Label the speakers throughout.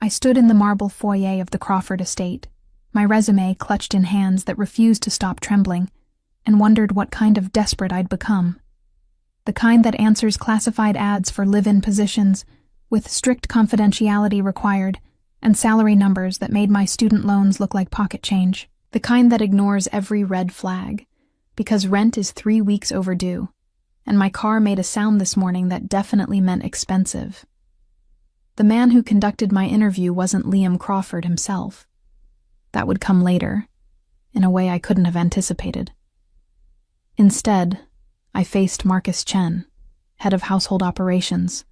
Speaker 1: I stood in the marble foyer of the Crawford estate, my resume clutched in hands that refused to stop trembling, and wondered what kind of desperate I'd become. The kind that answers classified ads for live-in positions, with strict confidentiality required, and salary numbers that made my student loans look like pocket change. The kind that ignores every red flag, because rent is 3 weeks overdue, and my car made a sound this morning that definitely meant expensive. The man who conducted my interview wasn't Liam Crawford himself. That would come later, in a way I couldn't have anticipated. Instead, I faced Marcus Chen, head of household operations,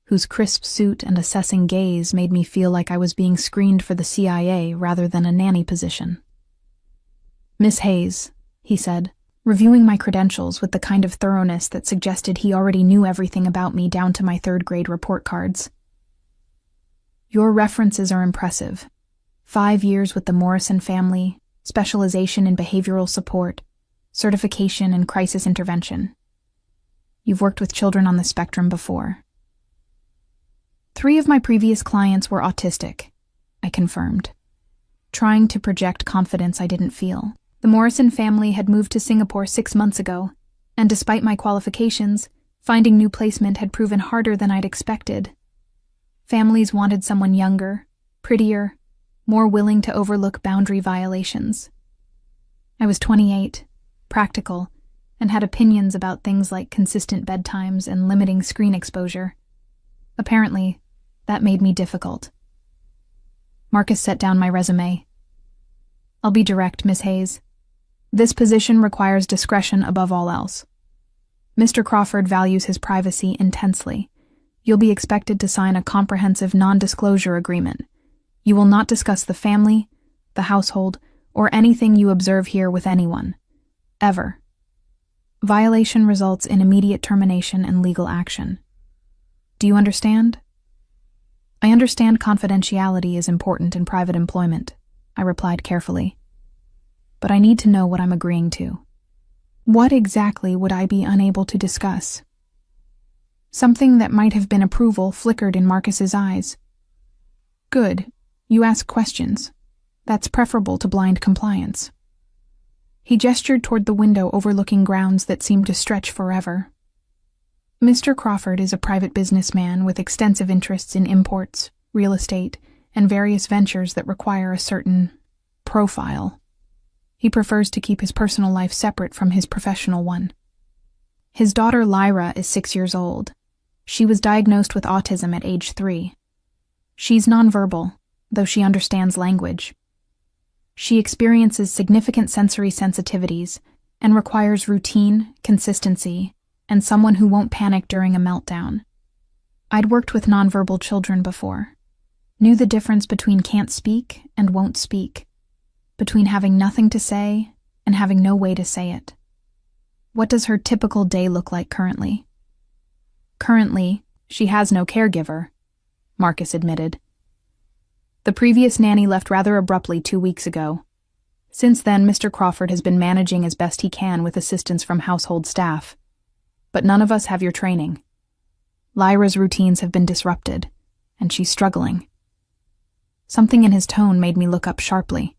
Speaker 1: whose crisp suit and assessing gaze made me feel like I was being screened for the CIA rather than a nanny position. "Miss Hayes," he said, reviewing my credentials with the kind of thoroughness that suggested he already knew everything about me down to my third-grade report cards. "Your references are impressive. 5 years with the Morrison family, specialization in behavioral support, certification in crisis intervention. You've worked with children on the spectrum before." 3 of my previous clients were autistic, I confirmed, trying to project confidence I didn't feel. The Morrison family had moved to Singapore 6 months ago, and despite my qualifications, finding new placement had proven harder than I'd expected. Families wanted someone younger, prettier, more willing to overlook boundary violations. I was 28, practical, and had opinions about things like consistent bedtimes and limiting screen exposure. Apparently, that made me difficult. Marcus set down my resume. "I'll be direct, Miss Hayes. This position requires discretion above all else. Mr. Crawford values his privacy intensely. You'll be expected to sign a comprehensive non-disclosure agreement. You will not discuss the family, the household, or anything you observe here with anyone. Ever. Violation results in immediate termination and legal action. Do you understand?" "I understand confidentiality is important in private employment," I replied carefully. "But I need to know what I'm agreeing to. What exactly would I be unable to discuss?" Something that might have been approval flickered in Marcus's eyes. "Good. You ask questions. That's preferable to blind compliance." He gestured toward the window overlooking grounds that seemed to stretch forever. "Mr. Crawford is a private businessman with extensive interests in imports, real estate, and various ventures that require a certain profile. He prefers to keep his personal life separate from his professional one. His daughter Lyra is 6 years old. She was diagnosed with autism at age 3. She's nonverbal, though she understands language. She experiences significant sensory sensitivities and requires routine, consistency, and someone who won't panic during a meltdown. I'd worked with nonverbal children before, knew the difference between can't speak and won't speak, between having nothing to say and having no way to say it. What does her typical day look like currently?" "Currently, she has no caregiver," Marcus admitted. "The previous nanny left rather abruptly 2 weeks ago. Since then, Mr. Crawford has been managing as best he can with assistance from household staff. But none of us have your training. Lyra's routines have been disrupted, and she's struggling." Something in his tone made me look up sharply.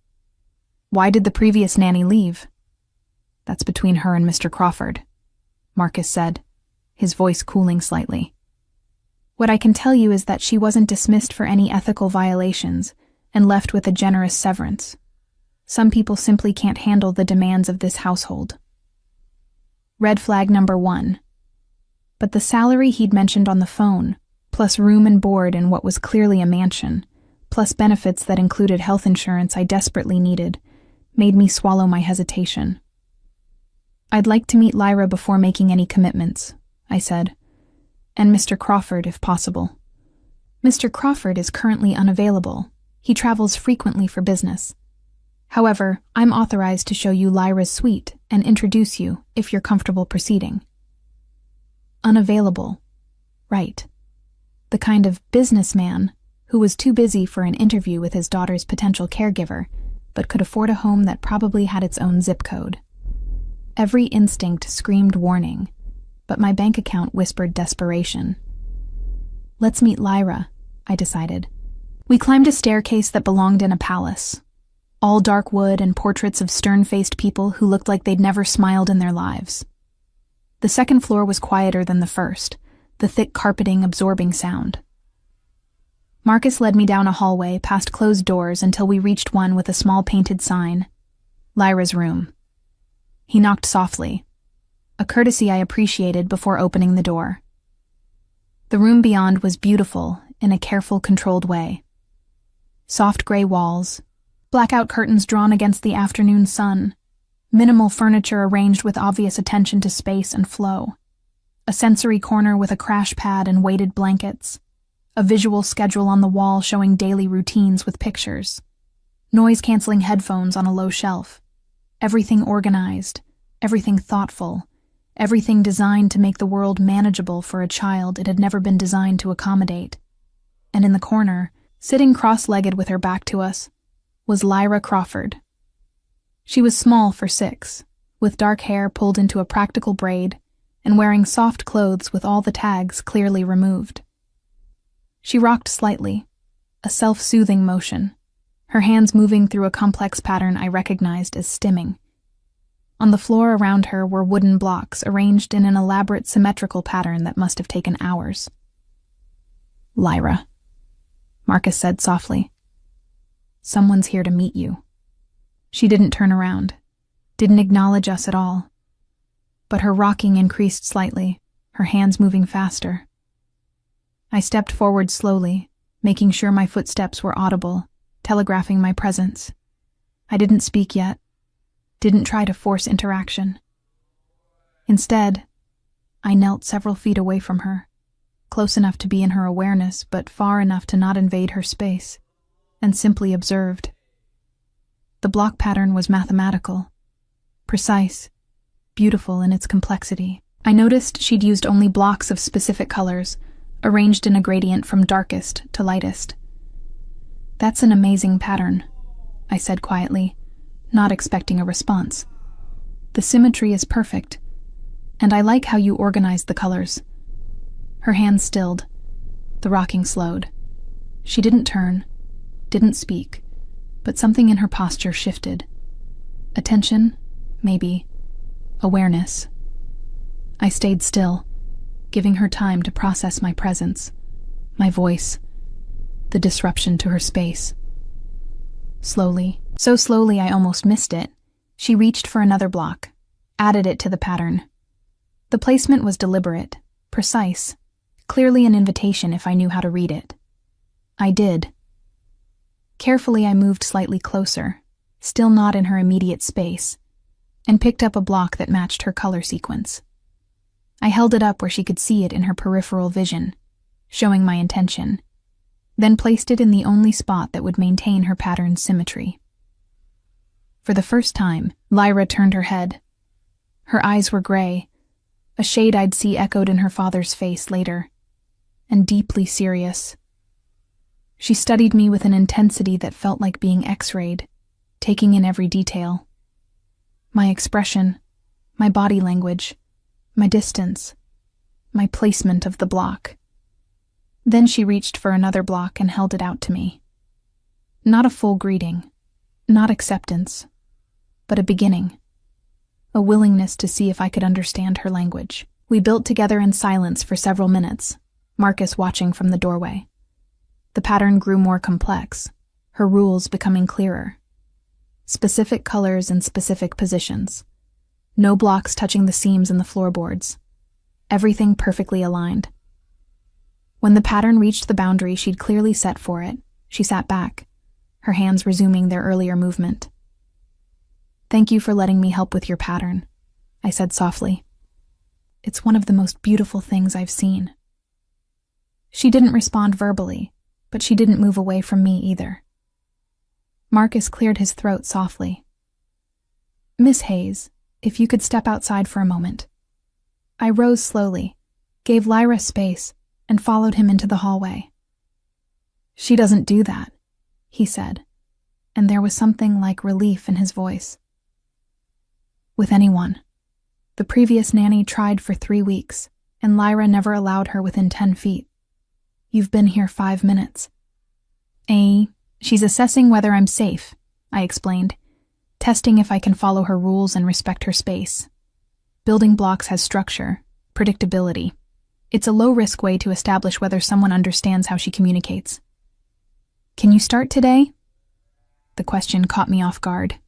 Speaker 1: "Why did the previous nanny leave?" "That's between her and Mr. Crawford," Marcus said, his voice cooling slightly. "What I can tell you is that she wasn't dismissed for any ethical violations and left with a generous severance. Some people simply can't handle the demands of this household." Red flag number 1. But the salary he'd mentioned on the phone, plus room and board in what was clearly a mansion, plus benefits that included health insurance I desperately needed, made me swallow my hesitation. "I'd like to meet Lyra before making any commitments," I said, "and Mr. Crawford if possible." "Mr. Crawford is currently unavailable. He travels frequently for business. However, I'm authorized to show you Lyra's suite and introduce you if you're comfortable proceeding." Unavailable. Right. The kind of businessman who was too busy for an interview with his daughter's potential caregiver, but could afford a home that probably had its own zip code. Every instinct screamed warning, but my bank account whispered desperation. "Let's meet Lyra," I decided, We climbed a staircase that belonged in a palace. All dark wood and portraits of stern-faced people who looked like they'd never smiled in their lives. The second floor was quieter than the first, the thick carpeting absorbing sound. Marcus led me down a hallway past closed doors until we reached one with a small painted sign, Lyra's room. He knocked softly, a courtesy I appreciated before opening the door. The room beyond was beautiful in a careful, controlled way. Soft gray walls, blackout curtains drawn against the afternoon sun, minimal furniture arranged with obvious attention to space and flow, a sensory corner with a crash pad and weighted blankets, a visual schedule on the wall showing daily routines with pictures, noise-canceling headphones on a low shelf, everything organized, everything thoughtful, everything designed to make the world manageable for a child it had never been designed to accommodate. And in the corner, sitting cross-legged with her back to us, was Lyra Crawford. She was small for 6, with dark hair pulled into a practical braid and wearing soft clothes with all the tags clearly removed. She rocked slightly, a self-soothing motion, her hands moving through a complex pattern I recognized as stimming. On the floor around her were wooden blocks arranged in an elaborate symmetrical pattern that must have taken hours. "Lyra," Marcus said softly. "Someone's here to meet you." She didn't turn around, didn't acknowledge us at all. But her rocking increased slightly, her hands moving faster. I stepped forward slowly, making sure my footsteps were audible, telegraphing my presence. I didn't speak yet, didn't try to force interaction. Instead, I knelt several feet away from her, close enough to be in her awareness but far enough to not invade her space, and simply observed. The block pattern was mathematical, precise, beautiful in its complexity. I noticed she'd used only blocks of specific colors, arranged in a gradient from darkest to lightest. "That's an amazing pattern," I said quietly, not expecting a response. "The symmetry is perfect, and I like how you organized the colors." Her hands stilled. The rocking slowed. She didn't turn, didn't speak, but something in her posture shifted. Attention, maybe. Awareness. I stayed still, giving her time to process my presence, my voice, the disruption to her space. Slowly, so slowly I almost missed it, she reached for another block, added it to the pattern. The placement was deliberate, precise, clearly an invitation if I knew how to read it. I did. Carefully I moved slightly closer, still not in her immediate space, and picked up a block that matched her color sequence. I held it up where she could see it in her peripheral vision, showing my intention, then placed it in the only spot that would maintain her pattern's symmetry. For the first time, Lyra turned her head. Her eyes were gray, a shade I'd see echoed in her father's face later, and deeply serious. She studied me with an intensity that felt like being X-rayed, taking in every detail. My expression, my body language, my distance, my placement of the block. Then she reached for another block and held it out to me. Not a full greeting, not acceptance, but a beginning. A willingness to see if I could understand her language. We built together in silence for several minutes, Marcus watching from the doorway. The pattern grew more complex, her rules becoming clearer. Specific colors in specific positions. No blocks touching the seams in the floorboards. Everything perfectly aligned. When the pattern reached the boundary she'd clearly set for it, she sat back, her hands resuming their earlier movement. "Thank you for letting me help with your pattern," I said softly. "It's one of the most beautiful things I've seen." She didn't respond verbally, but she didn't move away from me either. Marcus cleared his throat softly. "Miss Hayes, if you could step outside for a moment." I rose slowly, gave Lyra space, and followed him into the hallway. "She doesn't do that," he said, and there was something like relief in his voice. "With anyone. The previous nanny tried for 3 weeks, and Lyra never allowed her within 10 feet. You've been here 5 minutes." She's assessing whether I'm safe, I explained, testing if I can follow her rules and respect her space. Building blocks has structure, predictability. It's a low-risk way to establish whether someone understands how she communicates. Can you start today? The question caught me off guard.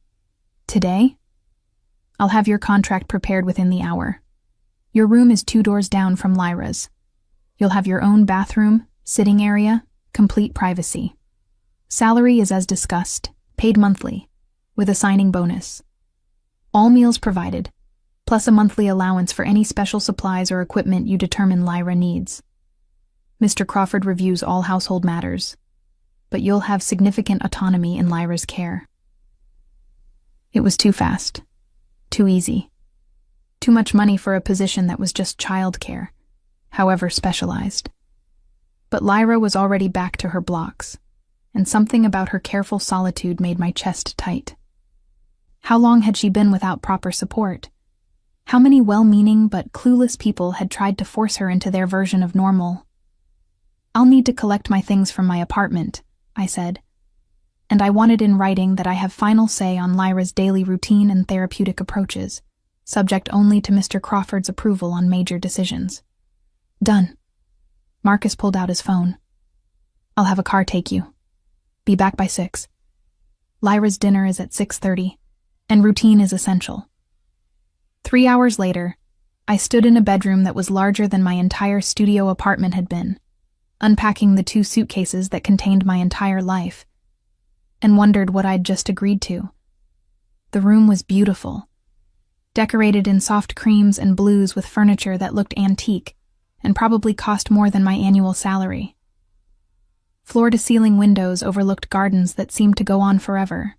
Speaker 1: Today? I'll have your contract prepared within the hour. Your room is 2 doors down from Lyra's. You'll have your own bathroom, sitting area, complete privacy. Salary is as discussed, paid monthly, with a signing bonus. All meals provided, plus a monthly allowance for any special supplies or equipment you determine Lyra needs. Mr. Crawford reviews all household matters, but you'll have significant autonomy in Lyra's care. It was too fast, too easy. Too much money for a position that was just childcare, however specialized. But Lyra was already back to her blocks, and something about her careful solitude made my chest tight. How long had she been without proper support? How many well-meaning but clueless people had tried to force her into their version of normal? I'll need to collect my things from my apartment, I said, and I wanted in writing that I have final say on Lyra's daily routine and therapeutic approaches, subject only to Mr. Crawford's approval on major decisions. Done. Marcus pulled out his phone. I'll have a car take you. Be back by 6. Lyra's dinner is at 6:30, and routine is essential. 3 hours later, I stood in a bedroom that was larger than my entire studio apartment had been, unpacking the 2 suitcases that contained my entire life, and wondered what I'd just agreed to. The room was beautiful, decorated in soft creams and blues with furniture that looked antique and probably cost more than my annual salary. Floor-to-ceiling windows overlooked gardens that seemed to go on forever.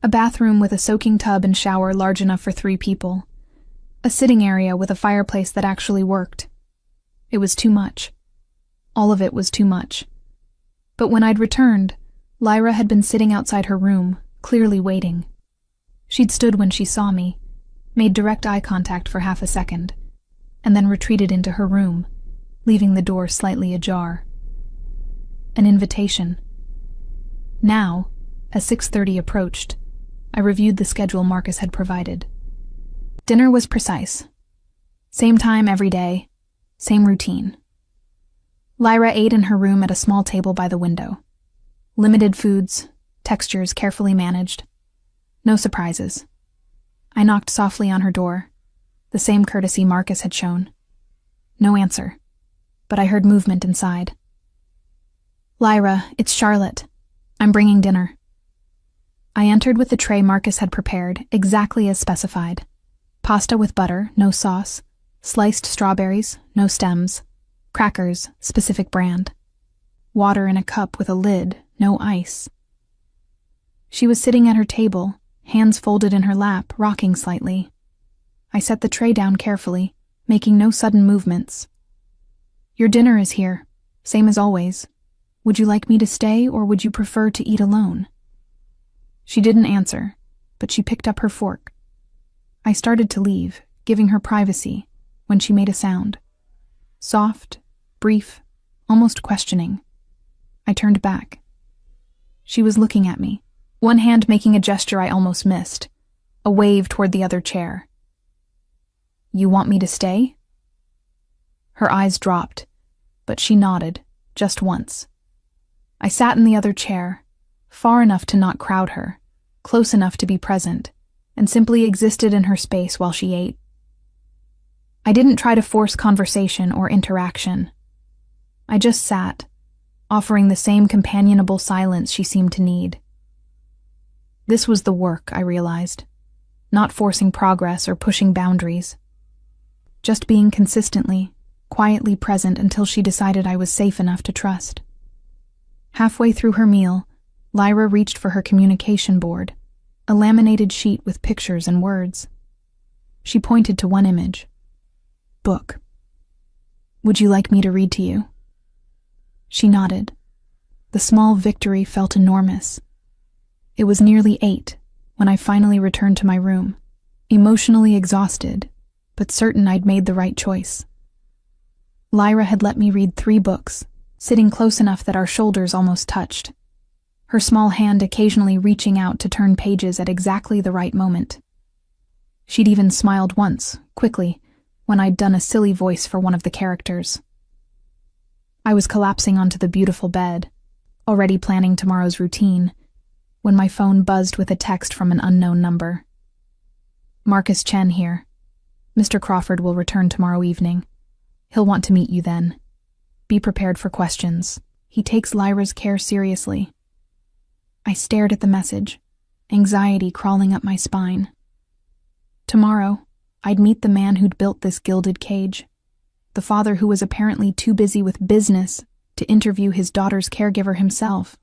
Speaker 1: A bathroom with a soaking tub and shower large enough for 3 people. A sitting area with a fireplace that actually worked. It was too much. All of it was too much. But when I'd returned, Lyra had been sitting outside her room, clearly waiting. She'd stood when she saw me, made direct eye contact for half a second, and then retreated into her room, leaving the door slightly ajar. An invitation. Now, as 6:30 approached, I reviewed the schedule Marcus had provided. Dinner was precise. Same time every day, same routine. Lyra ate in her room at a small table by the window. Limited foods, textures carefully managed. No surprises. I knocked softly on her door, the same courtesy Marcus had shown. No answer, but I heard movement inside. Lyra, it's Charlotte. I'm bringing dinner. I entered with the tray Marcus had prepared, exactly as specified. Pasta with butter, no sauce. Sliced strawberries, no stems. Crackers, specific brand. Water in a cup with a lid, no ice. She was sitting at her table, hands folded in her lap, rocking slightly. I set the tray down carefully, making no sudden movements. Your dinner is here, same as always. Would you like me to stay, or would you prefer to eat alone? She didn't answer, but she picked up her fork. I started to leave, giving her privacy, when she made a sound. Soft, brief, almost questioning. I turned back. She was looking at me, one hand making a gesture I almost missed, a wave toward the other chair. You want me to stay? Her eyes dropped, but she nodded, just once. I sat in the other chair, far enough to not crowd her, close enough to be present, and simply existed in her space while she ate. I didn't try to force conversation or interaction. I just sat, offering the same companionable silence she seemed to need. This was the work, I realized, not forcing progress or pushing boundaries. Just being consistently, quietly present until she decided I was safe enough to trust. Halfway through her meal, Lyra reached for her communication board, a laminated sheet with pictures and words. She pointed to one image. Book. Would you like me to read to you? She nodded. The small victory felt enormous. It was nearly 8 when I finally returned to my room, emotionally exhausted, but certain I'd made the right choice. Lyra had let me read 3 books, sitting close enough that our shoulders almost touched, her small hand occasionally reaching out to turn pages at exactly the right moment. She'd even smiled once, quickly, when I'd done a silly voice for one of the characters. I was collapsing onto the beautiful bed, already planning tomorrow's routine, when my phone buzzed with a text from an unknown number. Marcus Chen here. Mr. Crawford will return tomorrow evening. He'll want to meet you then. Be prepared for questions. He takes Lyra's care seriously. I stared at the message, anxiety crawling up my spine. Tomorrow, I'd meet the man who'd built this gilded cage, the father who was apparently too busy with business to interview his daughter's caregiver himself,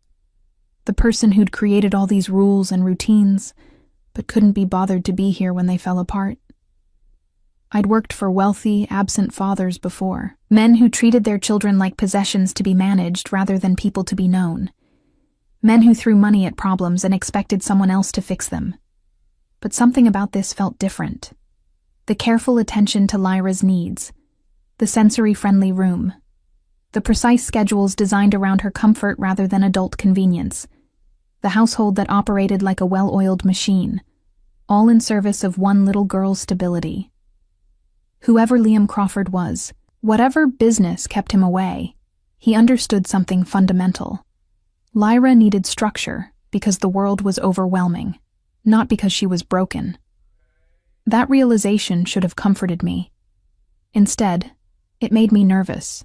Speaker 1: the person who'd created all these rules and routines, but couldn't be bothered to be here when they fell apart. I'd worked for wealthy, absent fathers before, men who treated their children like possessions to be managed rather than people to be known, men who threw money at problems and expected someone else to fix them. But something about this felt different. The careful attention to Lyra's needs, the sensory-friendly room, the precise schedules designed around her comfort rather than adult convenience, the household that operated like a well-oiled machine, all in service of one little girl's stability. Whoever Liam Crawford was, whatever business kept him away, he understood something fundamental. Lyra needed structure because the world was overwhelming, not because she was broken. That realization should have comforted me. Instead, it made me nervous.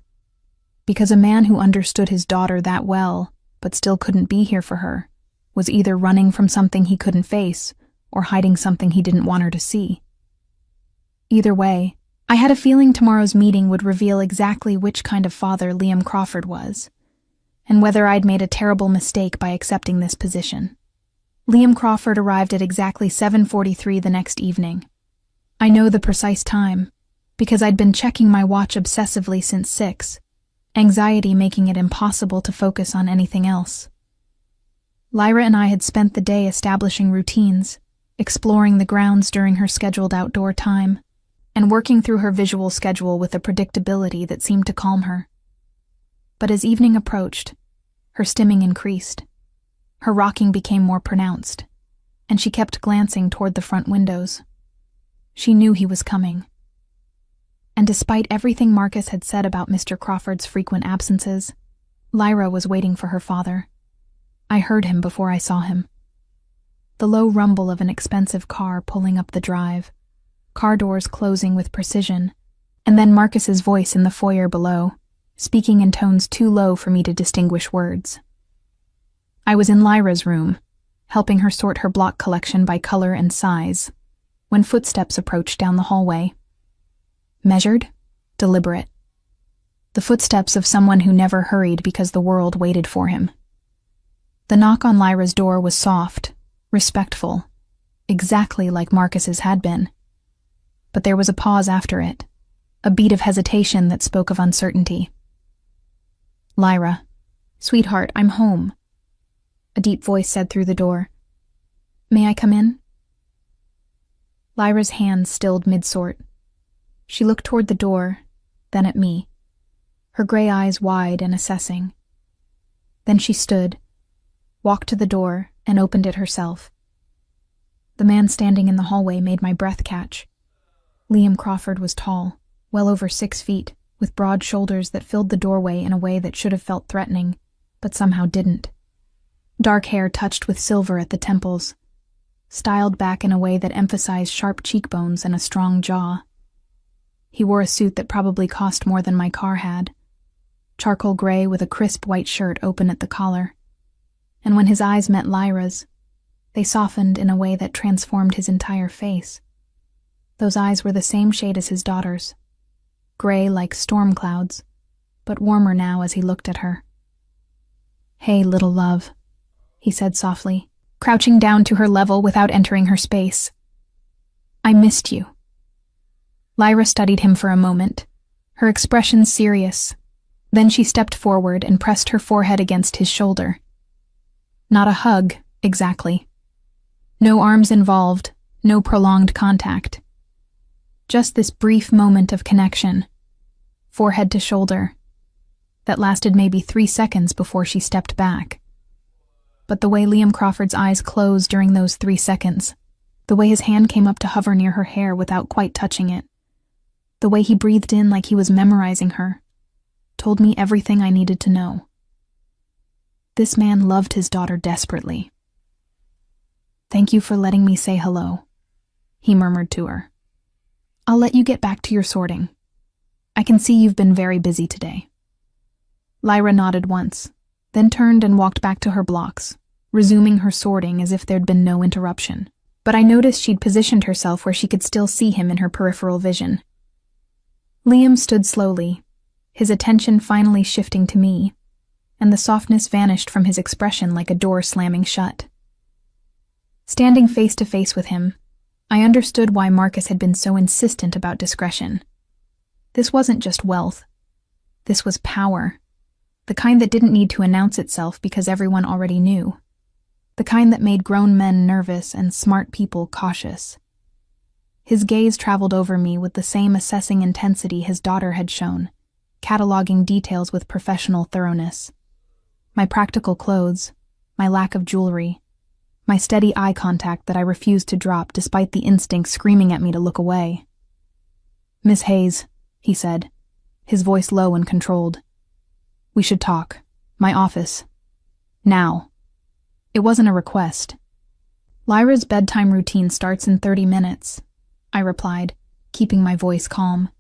Speaker 1: Because a man who understood his daughter that well, but still couldn't be here for her, was either running from something he couldn't face or hiding something he didn't want her to see. Either way, I had a feeling tomorrow's meeting would reveal exactly which kind of father Liam Crawford was, and whether I'd made a terrible mistake by accepting this position. Liam Crawford arrived at exactly 7:43 the next evening. I know the precise time, because I'd been checking my watch obsessively since 6, anxiety making it impossible to focus on anything else. Lyra and I had spent the day establishing routines, exploring the grounds during her scheduled outdoor time, and working through her visual schedule with a predictability that seemed to calm her. But as evening approached, her stimming increased. Her rocking became more pronounced, and she kept glancing toward the front windows. She knew he was coming. And despite everything Marcus had said about Mr. Crawford's frequent absences, Lyra was waiting for her father. I heard him before I saw him. The low rumble of an expensive car pulling up the drive, car doors closing with precision, and then Marcus's voice in the foyer below, speaking in tones too low for me to distinguish words. I was in Lyra's room, helping her sort her block collection by color and size, when footsteps approached down the hallway. Measured, deliberate. The footsteps of someone who never hurried because the world waited for him. The knock on Lyra's door was soft, respectful, exactly like Marcus's had been. But there was a pause after it, a beat of hesitation that spoke of uncertainty. Lyra, sweetheart, I'm home, a deep voice said through the door. May I come in? Lyra's hand stilled mid-sort. She looked toward the door, then at me, her gray eyes wide and assessing. Then she stood, walked to the door, and opened it herself. The man standing in the hallway made my breath catch. Liam Crawford was tall, well over 6 feet, with broad shoulders that filled the doorway in a way that should have felt threatening, but somehow didn't. Dark hair touched with silver at the temples, styled back in a way that emphasized sharp cheekbones and a strong jaw. He wore a suit that probably cost more than my car had, charcoal gray with a crisp white shirt open at the collar. And when his eyes met Lyra's, they softened in a way that transformed his entire face. Those eyes were the same shade as his daughter's, gray like storm clouds, but warmer now as he looked at her. Hey, little love, he said softly, crouching down to her level without entering her space. I missed you. Lyra studied him for a moment, her expression serious. Then she stepped forward and pressed her forehead against his shoulder. Not a hug, exactly. No arms involved, no prolonged contact. Just this brief moment of connection, forehead to shoulder, that lasted maybe 3 seconds before she stepped back. But the way Liam Crawford's eyes closed during those 3 seconds, the way his hand came up to hover near her hair without quite touching it, the way he breathed in like he was memorizing her, told me everything I needed to know. This man loved his daughter desperately. "Thank you for letting me say hello," he murmured to her. "I'll let you get back to your sorting. I can see you've been very busy today." Lyra nodded once, then turned and walked back to her blocks, resuming her sorting as if there'd been no interruption. But I noticed she'd positioned herself where she could still see him in her peripheral vision. Liam stood slowly, his attention finally shifting to me, and the softness vanished from his expression like a door slamming shut. Standing face to face with him, I understood why Marcus had been so insistent about discretion. This wasn't just wealth. This was power. The kind that didn't need to announce itself because everyone already knew. The kind that made grown men nervous and smart people cautious. His gaze traveled over me with the same assessing intensity his daughter had shown, cataloging details with professional thoroughness. My practical clothes, my lack of jewelry, my steady eye contact that I refused to drop despite the instinct screaming at me to look away. "Miss Hayes," he said, his voice low and controlled. "We should talk. My office. Now." It wasn't a request. "Lyra's bedtime routine starts in 30 minutes, I replied, keeping my voice calm.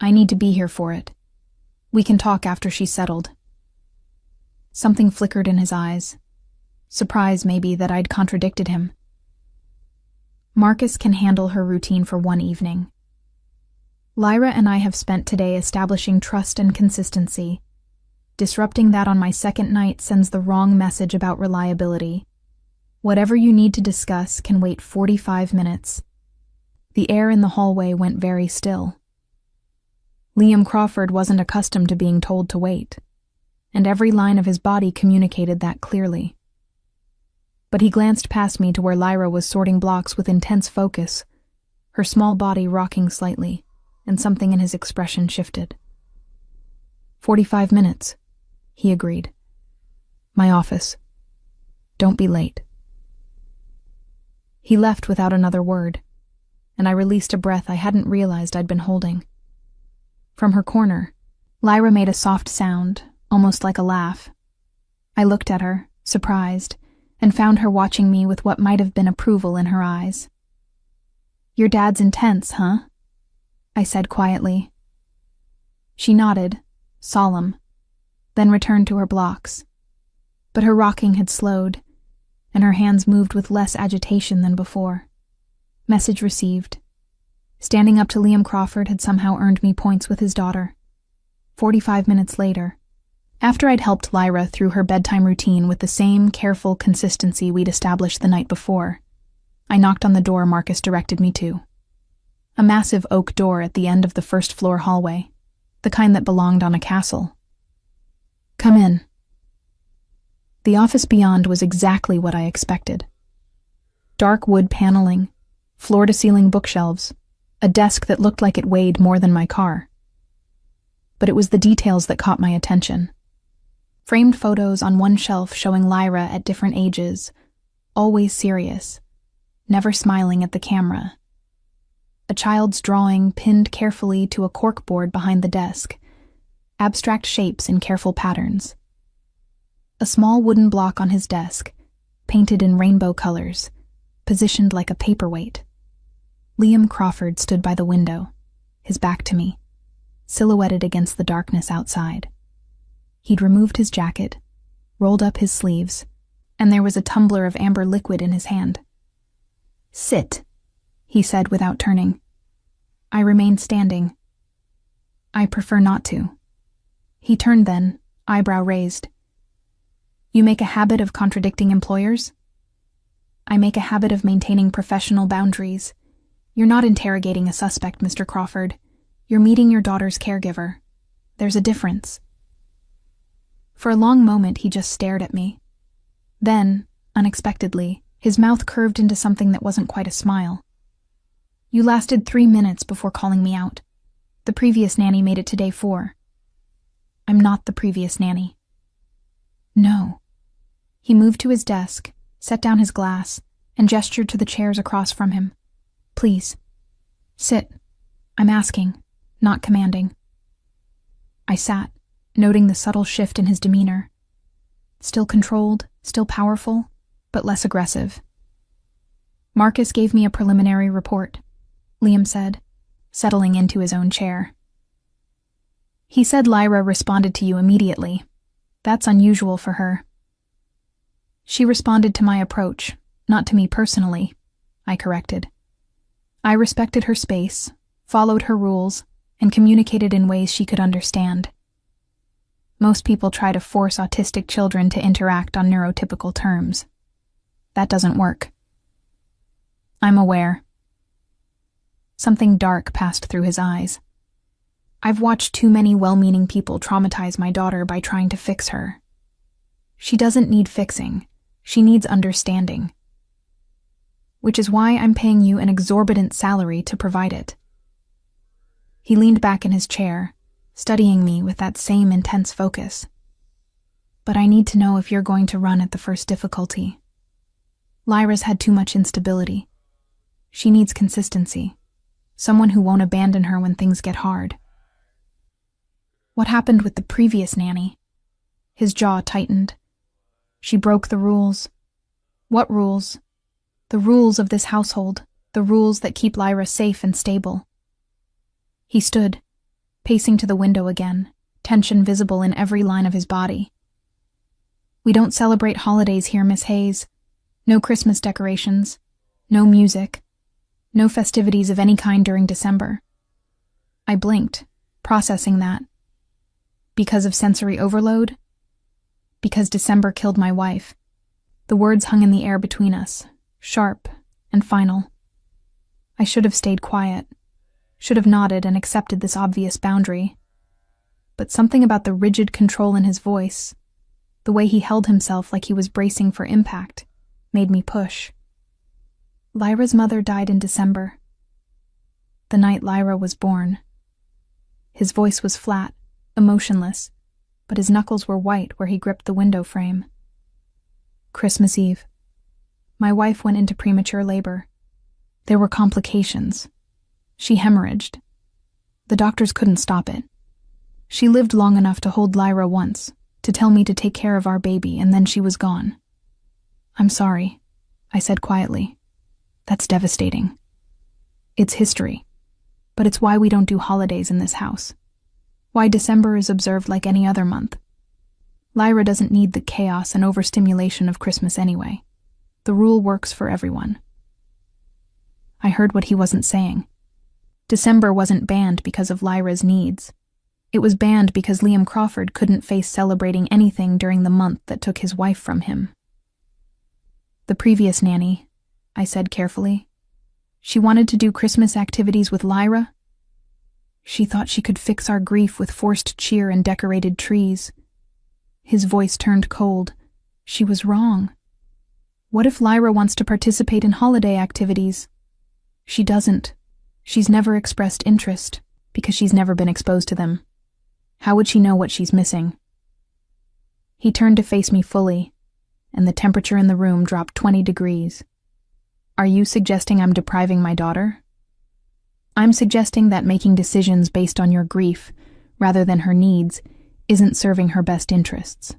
Speaker 1: "I need to be here for it. We can talk after she's settled." Something flickered in his eyes. Surprise, maybe, that I'd contradicted him. "Marcus can handle her routine for one evening. Lyra and I have spent today establishing trust and consistency. Disrupting that on my second night sends the wrong message about reliability. Whatever you need to discuss can wait 45 minutes. The air in the hallway went very still. Liam Crawford wasn't accustomed to being told to wait, and every line of his body communicated that clearly. But he glanced past me to where Lyra was sorting blocks with intense focus, her small body rocking slightly, and something in his expression shifted. 45 minutes, he agreed. "My office. Don't be late." He left without another word, and I released a breath I hadn't realized I'd been holding. From her corner, Lyra made a soft sound, almost like a laugh. I looked at her, surprised, and found her watching me with what might have been approval in her eyes. "Your dad's intense, huh?" I said quietly. She nodded, solemn, then returned to her blocks. But her rocking had slowed, and her hands moved with less agitation than before. Message received. Standing up to Liam Crawford had somehow earned me points with his daughter. 45 minutes later, after I'd helped Lyra through her bedtime routine with the same careful consistency we'd established the night before, I knocked on the door Marcus directed me to. A massive oak door at the end of the first-floor hallway, the kind that belonged on a castle. "Come in." The office beyond was exactly what I expected. Dark wood paneling, floor-to-ceiling bookshelves, a desk that looked like it weighed more than my car. But it was the details that caught my attention. Framed photos on one shelf showing Lyra at different ages, always serious, never smiling at the camera. A child's drawing pinned carefully to a corkboard behind the desk, abstract shapes in careful patterns. A small wooden block on his desk, painted in rainbow colors, positioned like a paperweight. Liam Crawford stood by the window, his back to me, silhouetted against the darkness outside. He'd removed his jacket, rolled up his sleeves, and there was a tumbler of amber liquid in his hand. "Sit," he said without turning. I remained standing. "I prefer not to." He turned then, eyebrow raised. "You make a habit of contradicting employers?" "I make a habit of maintaining professional boundaries. You're not interrogating a suspect, Mr. Crawford. You're meeting your daughter's caregiver. There's a difference." For a long moment he just stared at me. Then, unexpectedly, his mouth curved into something that wasn't quite a smile. "You lasted 3 minutes before calling me out. The previous nanny made it to day 4. I'm not the previous nanny." "No." He moved to his desk, set down his glass, and gestured to the chairs across from him. Please. Sit. I'm asking, not commanding. I sat, noting the subtle shift in his demeanor. Still controlled, still powerful, but less aggressive. Marcus gave me a preliminary report, Liam said, settling into his own chair. He said Lyra responded to you immediately. That's unusual for her. She responded to my approach, not to me personally, I corrected. I respected her space, followed her rules, and communicated in ways she could understand. Most people try to force autistic children to interact on neurotypical terms. That doesn't work. I'm aware. Something dark passed through his eyes. I've watched too many well-meaning people traumatize my daughter by trying to fix her. She doesn't need fixing. She needs understanding. Which is why I'm paying you an exorbitant salary to provide it. He leaned back in his chair, studying me with that same intense focus. But I need to know if you're going to run at the first difficulty. Lyra's had too much instability. She needs consistency. Someone who won't abandon her when things get hard. What happened with the previous nanny? His jaw tightened. She broke the rules. What rules? The rules of this household, the rules that keep Lyra safe and stable. He stood, pacing to the window again, tension visible in every line of his body. We don't celebrate holidays here, Miss Hayes. No Christmas decorations, no music, no festivities of any kind during December. I blinked, processing that. Because of sensory overload? Because December killed my wife. The words hung in the air between us, sharp and final. I should have stayed quiet, should have nodded and accepted this obvious boundary. But something about the rigid control in his voice, the way he held himself like he was bracing for impact, made me push. Lyra's mother died in December, the night Lyra was born. His voice was flat, emotionless, but his knuckles were white where he gripped the window frame. Christmas Eve. My wife went into premature labor. There were complications. She hemorrhaged. The doctors couldn't stop it. She lived long enough to hold Lyra once, to tell me to take care of our baby, and then she was gone. I'm sorry, I said quietly. That's devastating. It's history, but it's why we don't do holidays in this house. Why December is observed like any other month. Lyra doesn't need the chaos and overstimulation of Christmas anyway. The rule works for everyone. I heard what he wasn't saying. December wasn't banned because of Lyra's needs. It was banned because Liam Crawford couldn't face celebrating anything during the month that took his wife from him. The previous nanny, I said carefully. She wanted to do Christmas activities with Lyra. She thought she could fix our grief with forced cheer and decorated trees. His voice turned cold. She was wrong. What if Lyra wants to participate in holiday activities? She doesn't. She's never expressed interest, because she's never been exposed to them. How would she know what she's missing? He turned to face me fully, and the temperature in the room dropped 20 degrees. Are you suggesting I'm depriving my daughter? I'm suggesting that making decisions based on your grief, rather than her needs, isn't serving her best interests.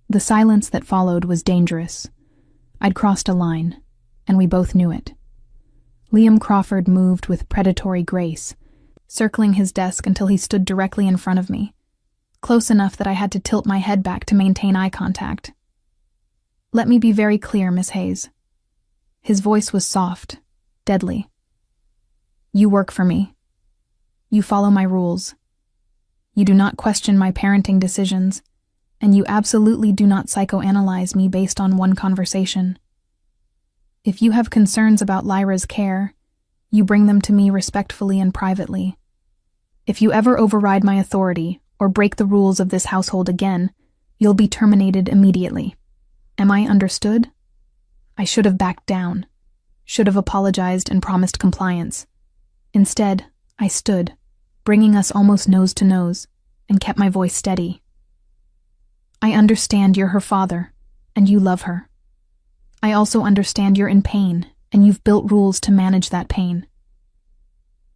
Speaker 1: The silence that followed was dangerous. I'd crossed a line, and we both knew it. Liam Crawford moved with predatory grace, circling his desk until he stood directly in front of me, close enough that I had to tilt my head back to maintain eye contact. Let me be very clear, Miss Hayes. His voice was soft, deadly. You work for me. You follow my rules. You do not question my parenting decisions, and you absolutely do not psychoanalyze me based on one conversation. If you have concerns about Lyra's care, you bring them to me respectfully and privately. If you ever override my authority or break the rules of this household again, you'll be terminated immediately. Am I understood? I should have backed down, should have apologized and promised compliance. Instead, I stood, bringing us almost nose to nose, and kept my voice steady. I understand you're her father, and you love her. I also understand you're in pain, and you've built rules to manage that pain.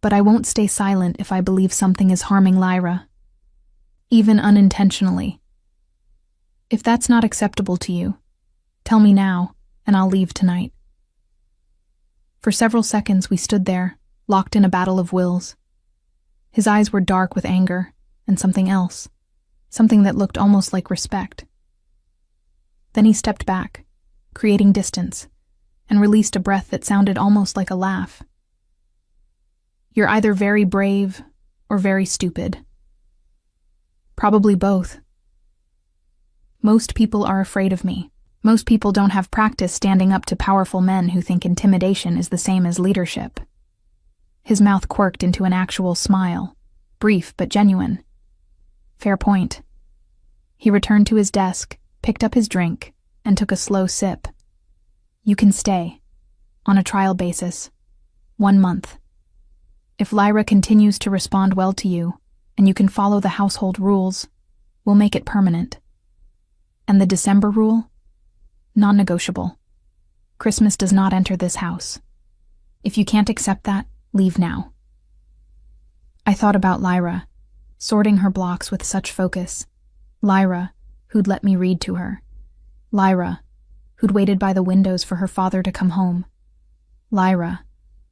Speaker 1: But I won't stay silent if I believe something is harming Lyra, even unintentionally. If that's not acceptable to you, tell me now, and I'll leave tonight. For several seconds we stood there, locked in a battle of wills. His eyes were dark with anger, and something else, something that looked almost like respect. Then he stepped back, creating distance, and released a breath that sounded almost like a laugh. You're either very brave or very stupid. Probably both. Most people are afraid of me. Most people don't have practice standing up to powerful men who think intimidation is the same as leadership. His mouth quirked into an actual smile, brief but genuine. Fair point. He returned to his desk, picked up his drink, and took a slow sip. You can stay, on a trial basis, 1 month. If Lyra continues to respond well to you, and you can follow the household rules, we'll make it permanent. And the December rule? Non-negotiable. Christmas does not enter this house. If you can't accept that, leave now. I thought about Lyra, sorting her blocks with such focus. Lyra, who'd let me read to her. Lyra, who'd waited by the windows for her father to come home. Lyra,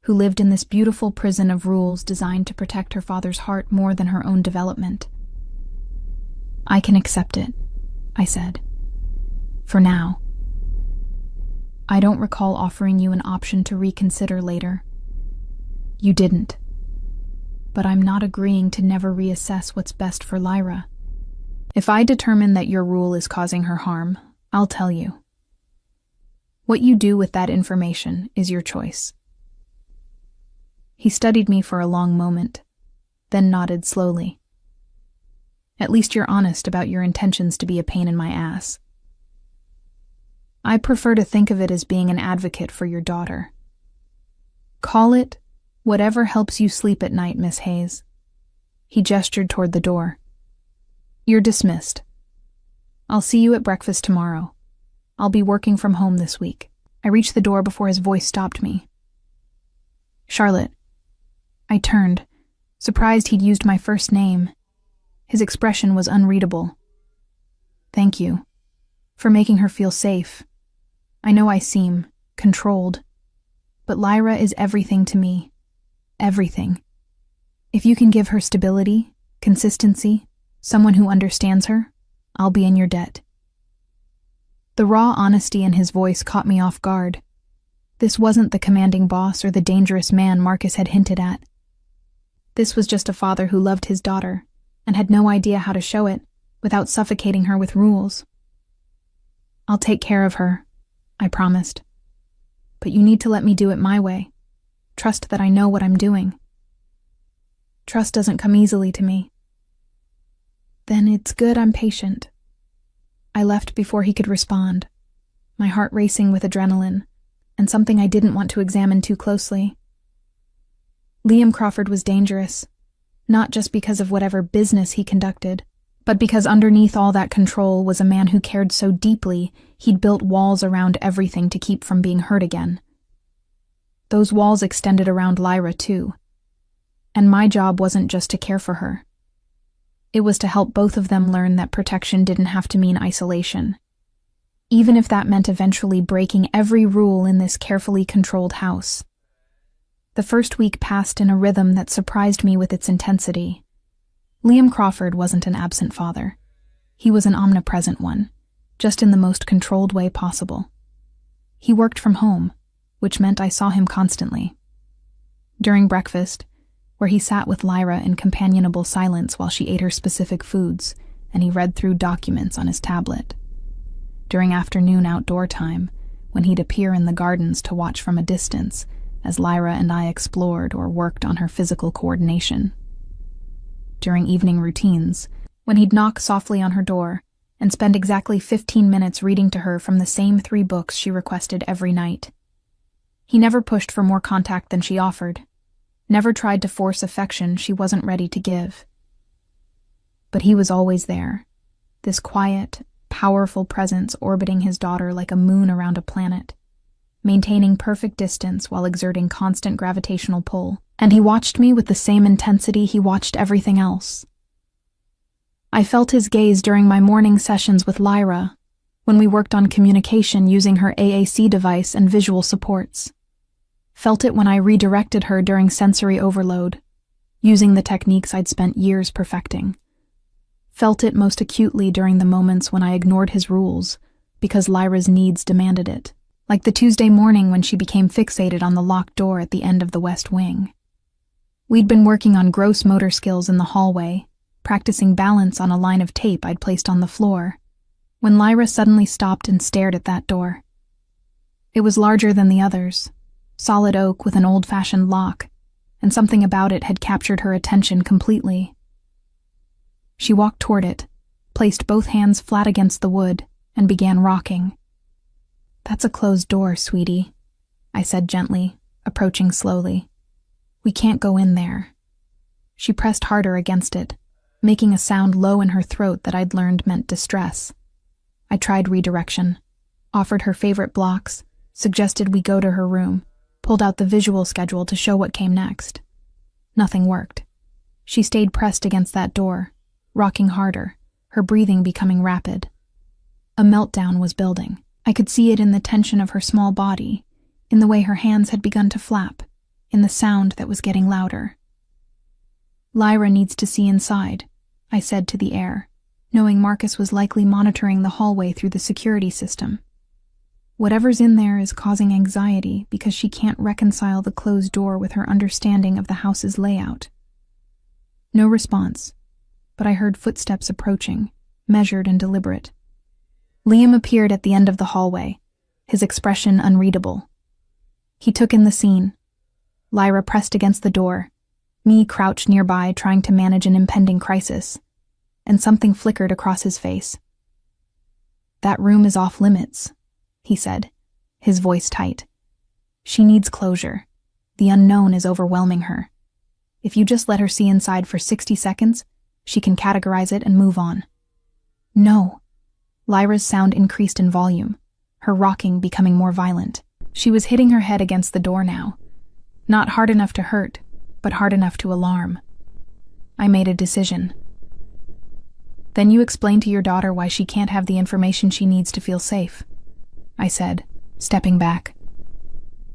Speaker 1: who lived in this beautiful prison of rules designed to protect her father's heart more than her own development. I can accept it, I said. For now. I don't recall offering you an option to reconsider later. You didn't. But I'm not agreeing to never reassess what's best for Lyra. If I determine that your rule is causing her harm, I'll tell you. What you do with that information is your choice. He studied me for a long moment, then nodded slowly. At least you're honest about your intentions to be a pain in my ass. I prefer to think of it as being an advocate for your daughter. Call it whatever helps you sleep at night, Miss Hayes. He gestured toward the door. You're dismissed. I'll see you at breakfast tomorrow. I'll be working from home this week. I reached the door before his voice stopped me. Charlotte. I turned, surprised he'd used my first name. His expression was unreadable. Thank you. For making her feel safe. I know I seem controlled, but Lyra is everything to me. Everything. If you can give her stability, consistency, someone who understands her, I'll be in your debt. The raw honesty in his voice caught me off guard. This wasn't the commanding boss or the dangerous man Marcus had hinted at. This was just a father who loved his daughter and had no idea how to show it without suffocating her with rules. I'll take care of her, I promised. But you need to let me do it my way. Trust that I know what I'm doing. Trust doesn't come easily to me. Then it's good I'm patient. I left before he could respond, my heart racing with adrenaline, and something I didn't want to examine too closely. Liam Crawford was dangerous, not just because of whatever business he conducted, but because underneath all that control was a man who cared so deeply he'd built walls around everything to keep from being hurt again. Those walls extended around Lyra too, and my job wasn't just to care for her. It was to help both of them learn that protection didn't have to mean isolation, even if that meant eventually breaking every rule in this carefully controlled house. The first week passed in a rhythm that surprised me with its intensity. Liam Crawford wasn't an absent father. He was an omnipresent one, just in the most controlled way possible. He worked from home, which meant I saw him constantly. During breakfast, where he sat with Lyra in companionable silence while she ate her specific foods, and he read through documents on his tablet. During afternoon outdoor time, when he'd appear in the gardens to watch from a distance, as Lyra and I explored or worked on her physical coordination. During evening routines, when he'd knock softly on her door and spend exactly 15 minutes reading to her from the same 3 books she requested every night. He never pushed for more contact than she offered, never tried to force affection she wasn't ready to give. But he was always there, this quiet, powerful presence orbiting his daughter like a moon around a planet, maintaining perfect distance while exerting constant gravitational pull, and he watched me with the same intensity he watched everything else. I felt his gaze during my morning sessions with Lyra, when we worked on communication using her AAC device and visual supports. Felt it when I redirected her during sensory overload, using the techniques I'd spent years perfecting. Felt it most acutely during the moments when I ignored his rules because Lyra's needs demanded it, like the Tuesday morning when she became fixated on the locked door at the end of the West Wing. We'd been working on gross motor skills in the hallway, practicing balance on a line of tape I'd placed on the floor, when Lyra suddenly stopped and stared at that door. It was larger than the others, solid oak with an old-fashioned lock, and something about it had captured her attention completely. She walked toward it, placed both hands flat against the wood, and began rocking. "That's a closed door, sweetie," I said gently, approaching slowly. "We can't go in there." She pressed harder against it, making a sound low in her throat that I'd learned meant distress. I tried redirection, offered her favorite blocks, suggested we go to her room, pulled out the visual schedule to show what came next. Nothing worked. She stayed pressed against that door, rocking harder, her breathing becoming rapid. A meltdown was building. I could see it in the tension of her small body, in the way her hands had begun to flap, in the sound that was getting louder. "Lyra needs to see inside," I said to the air, knowing Marcus was likely monitoring the hallway through the security system. "Whatever's in there is causing anxiety because she can't reconcile the closed door with her understanding of the house's layout." No response, but I heard footsteps approaching, measured and deliberate. Liam appeared at the end of the hallway, his expression unreadable. He took in the scene. Lyra pressed against the door, me crouched nearby trying to manage an impending crisis, and something flickered across his face. "That room is off limits," he said, his voice tight. "She needs closure. The unknown is overwhelming her. If you just let her see inside for 60 seconds, she can categorize it and move on." "No." Lyra's sound increased in volume, her rocking becoming more violent. She was hitting her head against the door now. Not hard enough to hurt, but hard enough to alarm. I made a decision. "Then you explain to your daughter why she can't have the information she needs to feel safe," I said, stepping back.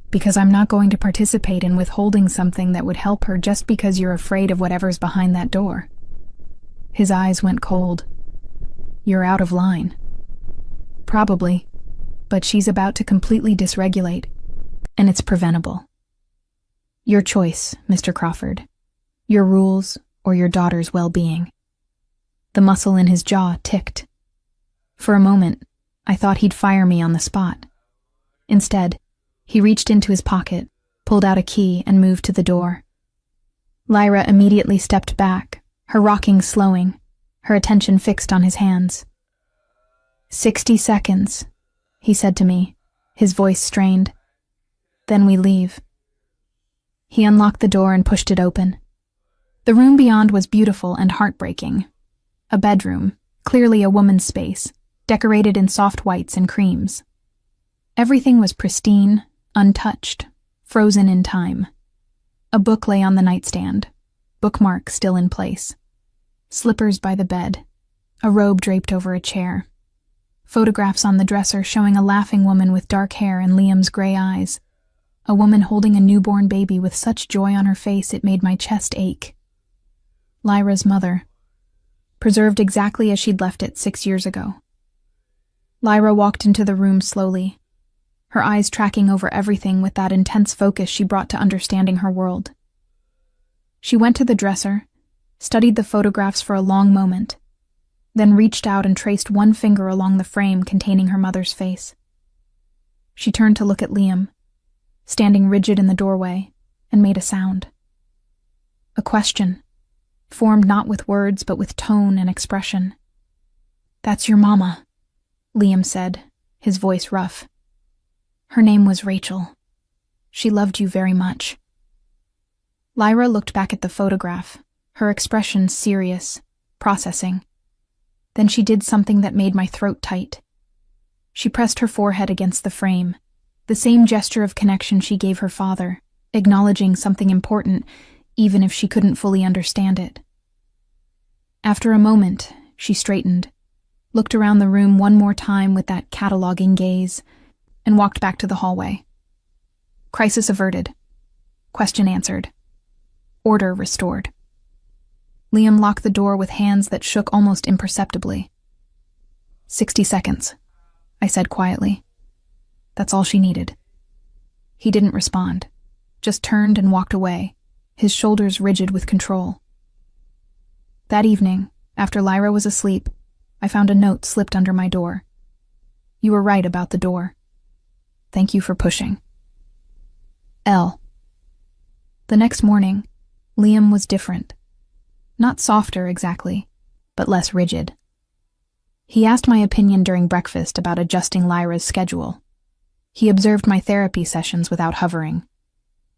Speaker 1: "Because I'm not going to participate in withholding something that would help her just because you're afraid of whatever's behind that door." His eyes went cold. "You're out of line." "Probably, but she's about to completely dysregulate, and it's preventable. Your choice, Mr. Crawford. Your rules or your daughter's well-being." The muscle in his jaw ticked. For a moment, I thought he'd fire me on the spot. Instead, he reached into his pocket, pulled out a key, and moved to the door. Lyra immediately stepped back, her rocking slowing, her attention fixed on his hands. 60 seconds, he said to me, his voice strained. "Then we leave." He unlocked the door and pushed it open. The room beyond was beautiful and heartbreaking. A bedroom, clearly a woman's space, decorated in soft whites and creams. Everything was pristine, untouched, frozen in time. A book lay on the nightstand, bookmark still in place. Slippers by the bed, a robe draped over a chair. Photographs on the dresser showing a laughing woman with dark hair and Liam's gray eyes. A woman holding a newborn baby with such joy on her face it made my chest ache. Lyra's mother, preserved exactly as she'd left it 6 years ago. Lyra walked into the room slowly, her eyes tracking over everything with that intense focus she brought to understanding her world. She went to the dresser, studied the photographs for a long moment, then reached out and traced one finger along the frame containing her mother's face. She turned to look at Liam, standing rigid in the doorway, and made a sound. A question, formed not with words but with tone and expression. "That's your mama," Liam said, his voice rough. "Her name was Rachel. She loved you very much." Lyra looked back at the photograph, her expression serious, processing. Then she did something that made my throat tight. She pressed her forehead against the frame, the same gesture of connection she gave her father, acknowledging something important, even if she couldn't fully understand it. After a moment, she straightened, looked around the room one more time with that cataloging gaze, and walked back to the hallway. Crisis averted. Question answered. Order restored. Liam locked the door with hands that shook almost imperceptibly. 60 seconds, I said quietly. That's all she needed. He didn't respond, just turned and walked away, his shoulders rigid with control. That evening, after Lyra was asleep, I found a note slipped under my door. You were right about the door. Thank you for pushing. L. The next morning, Liam was different. Not softer exactly, but less rigid. He asked my opinion during breakfast about adjusting Lyra's schedule. He observed my therapy sessions without hovering.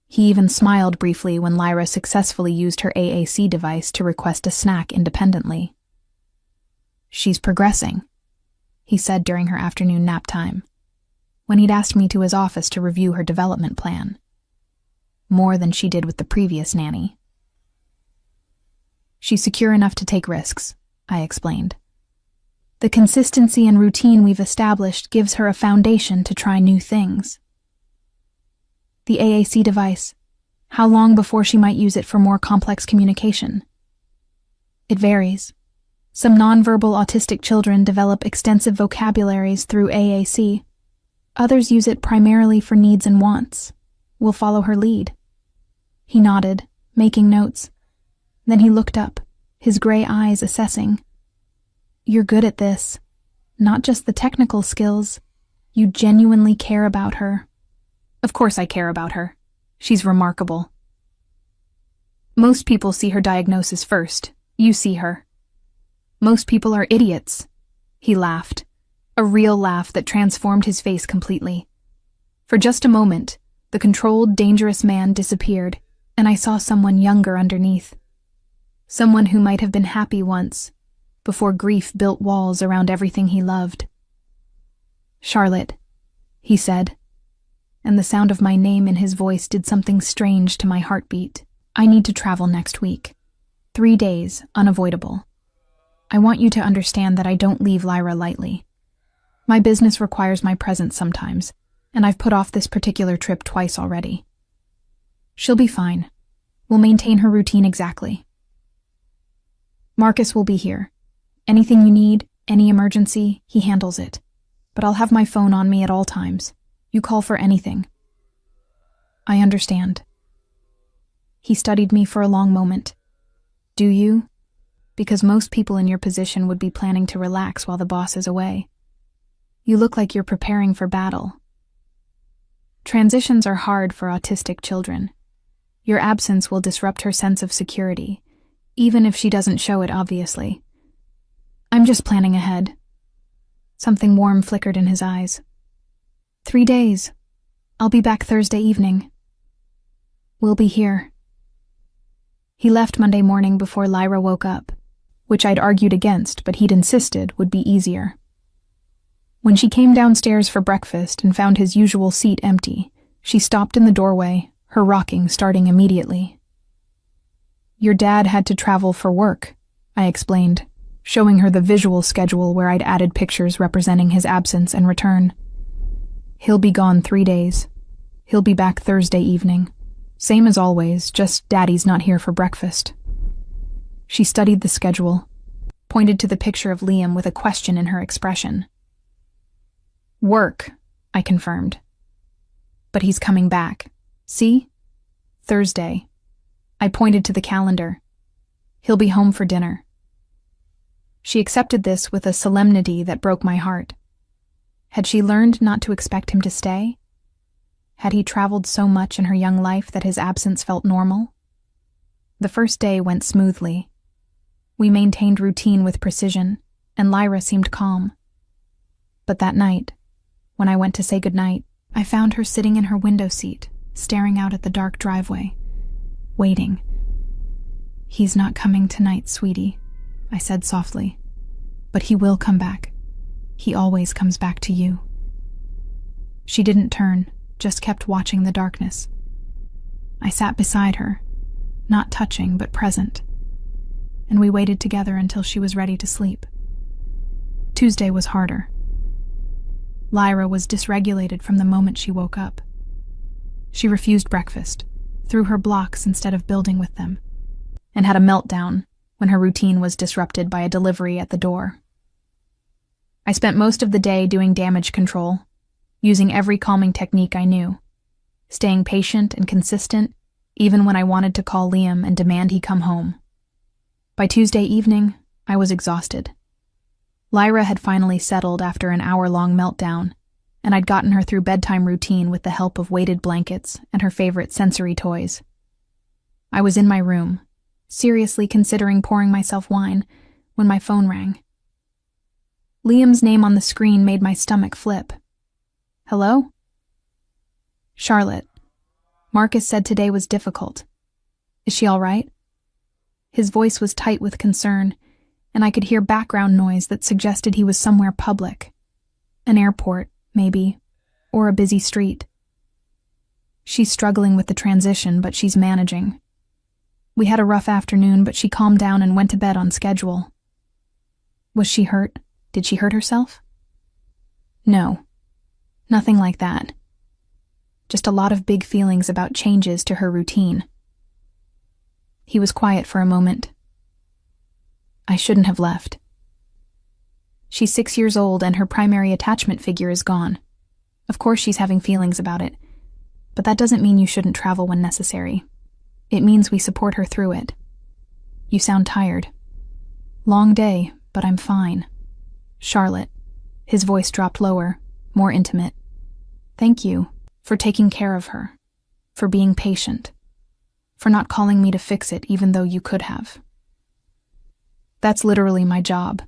Speaker 1: He even smiled briefly when Lyra successfully used her AAC device to request a snack independently. She's progressing, he said during her afternoon nap time, when he'd asked me to his office to review her development plan. More than she did with the previous nanny. She's secure enough to take risks, I explained. The consistency and routine we've established gives her a foundation to try new things. The AAC device, how long before she might use it for more complex communication? It varies. Some nonverbal autistic children develop extensive vocabularies through AAC. Others use it primarily for needs and wants. We'll follow her lead. He nodded, making notes. Then he looked up, his gray eyes assessing. You're good at this. Not just the technical skills. You genuinely care about her. Of course I care about her. She's remarkable. Most people see her diagnosis first. You see her. Most people are idiots. He laughed, a real laugh that transformed his face completely. For just a moment, the controlled, dangerous man disappeared, and I saw someone younger underneath. Someone who might have been happy once, before grief built walls around everything he loved. Charlotte, he said, and the sound of my name in his voice did something strange to my heartbeat. I need to travel next week. 3 days, unavoidable. I want you to understand that I don't leave Lyra lightly. My business requires my presence sometimes, and I've put off this particular trip twice already. She'll be fine. We'll maintain her routine exactly. Marcus will be here. Anything you need, any emergency, he handles it. But I'll have my phone on me at all times. You call for anything. I understand. He studied me for a long moment. Do you? Because most people in your position would be planning to relax while the boss is away. You look like you're preparing for battle. Transitions are hard for autistic children. Your absence will disrupt her sense of security, even if she doesn't show it obviously. I'm just planning ahead. Something warm flickered in his eyes. 3 days. I'll be back Thursday evening. We'll be here. He left Monday morning before Lyra woke up, which I'd argued against, but he'd insisted would be easier. When she came downstairs for breakfast and found his usual seat empty, she stopped in the doorway, her rocking starting immediately. Your dad had to travel for work, I explained, showing her the visual schedule where I'd added pictures representing his absence and return. He'll be gone 3 days. He'll be back Thursday evening. Same as always, just Daddy's not here for breakfast. She studied the schedule, pointed to the picture of Liam with a question in her expression. Work, I confirmed. But he's coming back. See? Thursday. I pointed to the calendar. He'll be home for dinner. She accepted this with a solemnity that broke my heart. Had she learned not to expect him to stay? Had he traveled so much in her young life that his absence felt normal? The first day went smoothly. We maintained routine with precision, and Lyra seemed calm. But that night, when I went to say goodnight, I found her sitting in her window seat, staring out at the dark driveway, waiting. He's not coming tonight, sweetie, I said softly. But he will come back. He always comes back to you." She didn't turn, just kept watching the darkness. I sat beside her, not touching but present, and we waited together until she was ready to sleep. Tuesday was harder. Lyra was dysregulated from the moment she woke up. She refused breakfast, threw her blocks instead of building with them, and had a meltdown when her routine was disrupted by a delivery at the door. I spent most of the day doing damage control, using every calming technique I knew, staying patient and consistent even when I wanted to call Liam and demand he come home. By Tuesday evening, I was exhausted. Lyra had finally settled after an hour-long meltdown, and I'd gotten her through bedtime routine with the help of weighted blankets and her favorite sensory toys. I was in my room, seriously considering pouring myself wine, when my phone rang. Liam's name on the screen made my stomach flip. "Hello?" "Charlotte. Marcus said today was difficult. Is she all right?" His voice was tight with concern, and I could hear background noise that suggested he was somewhere public. An airport, maybe, or a busy street. "She's struggling with the transition, but she's managing. We had a rough afternoon, but she calmed down and went to bed on schedule." "Was she hurt? Did she hurt herself?" "No. Nothing like that. Just a lot of big feelings about changes to her routine." He was quiet for a moment. "I shouldn't have left. She's 6 years old and her primary attachment figure is gone. Of course she's having feelings about it, but that doesn't mean you shouldn't travel when necessary. It means we support her through it. You sound tired." "Long day, but I'm fine. Charlotte." His voice dropped lower, more intimate. "Thank you for taking care of her, for being patient, for not calling me to fix it even though you could have. That's literally my job.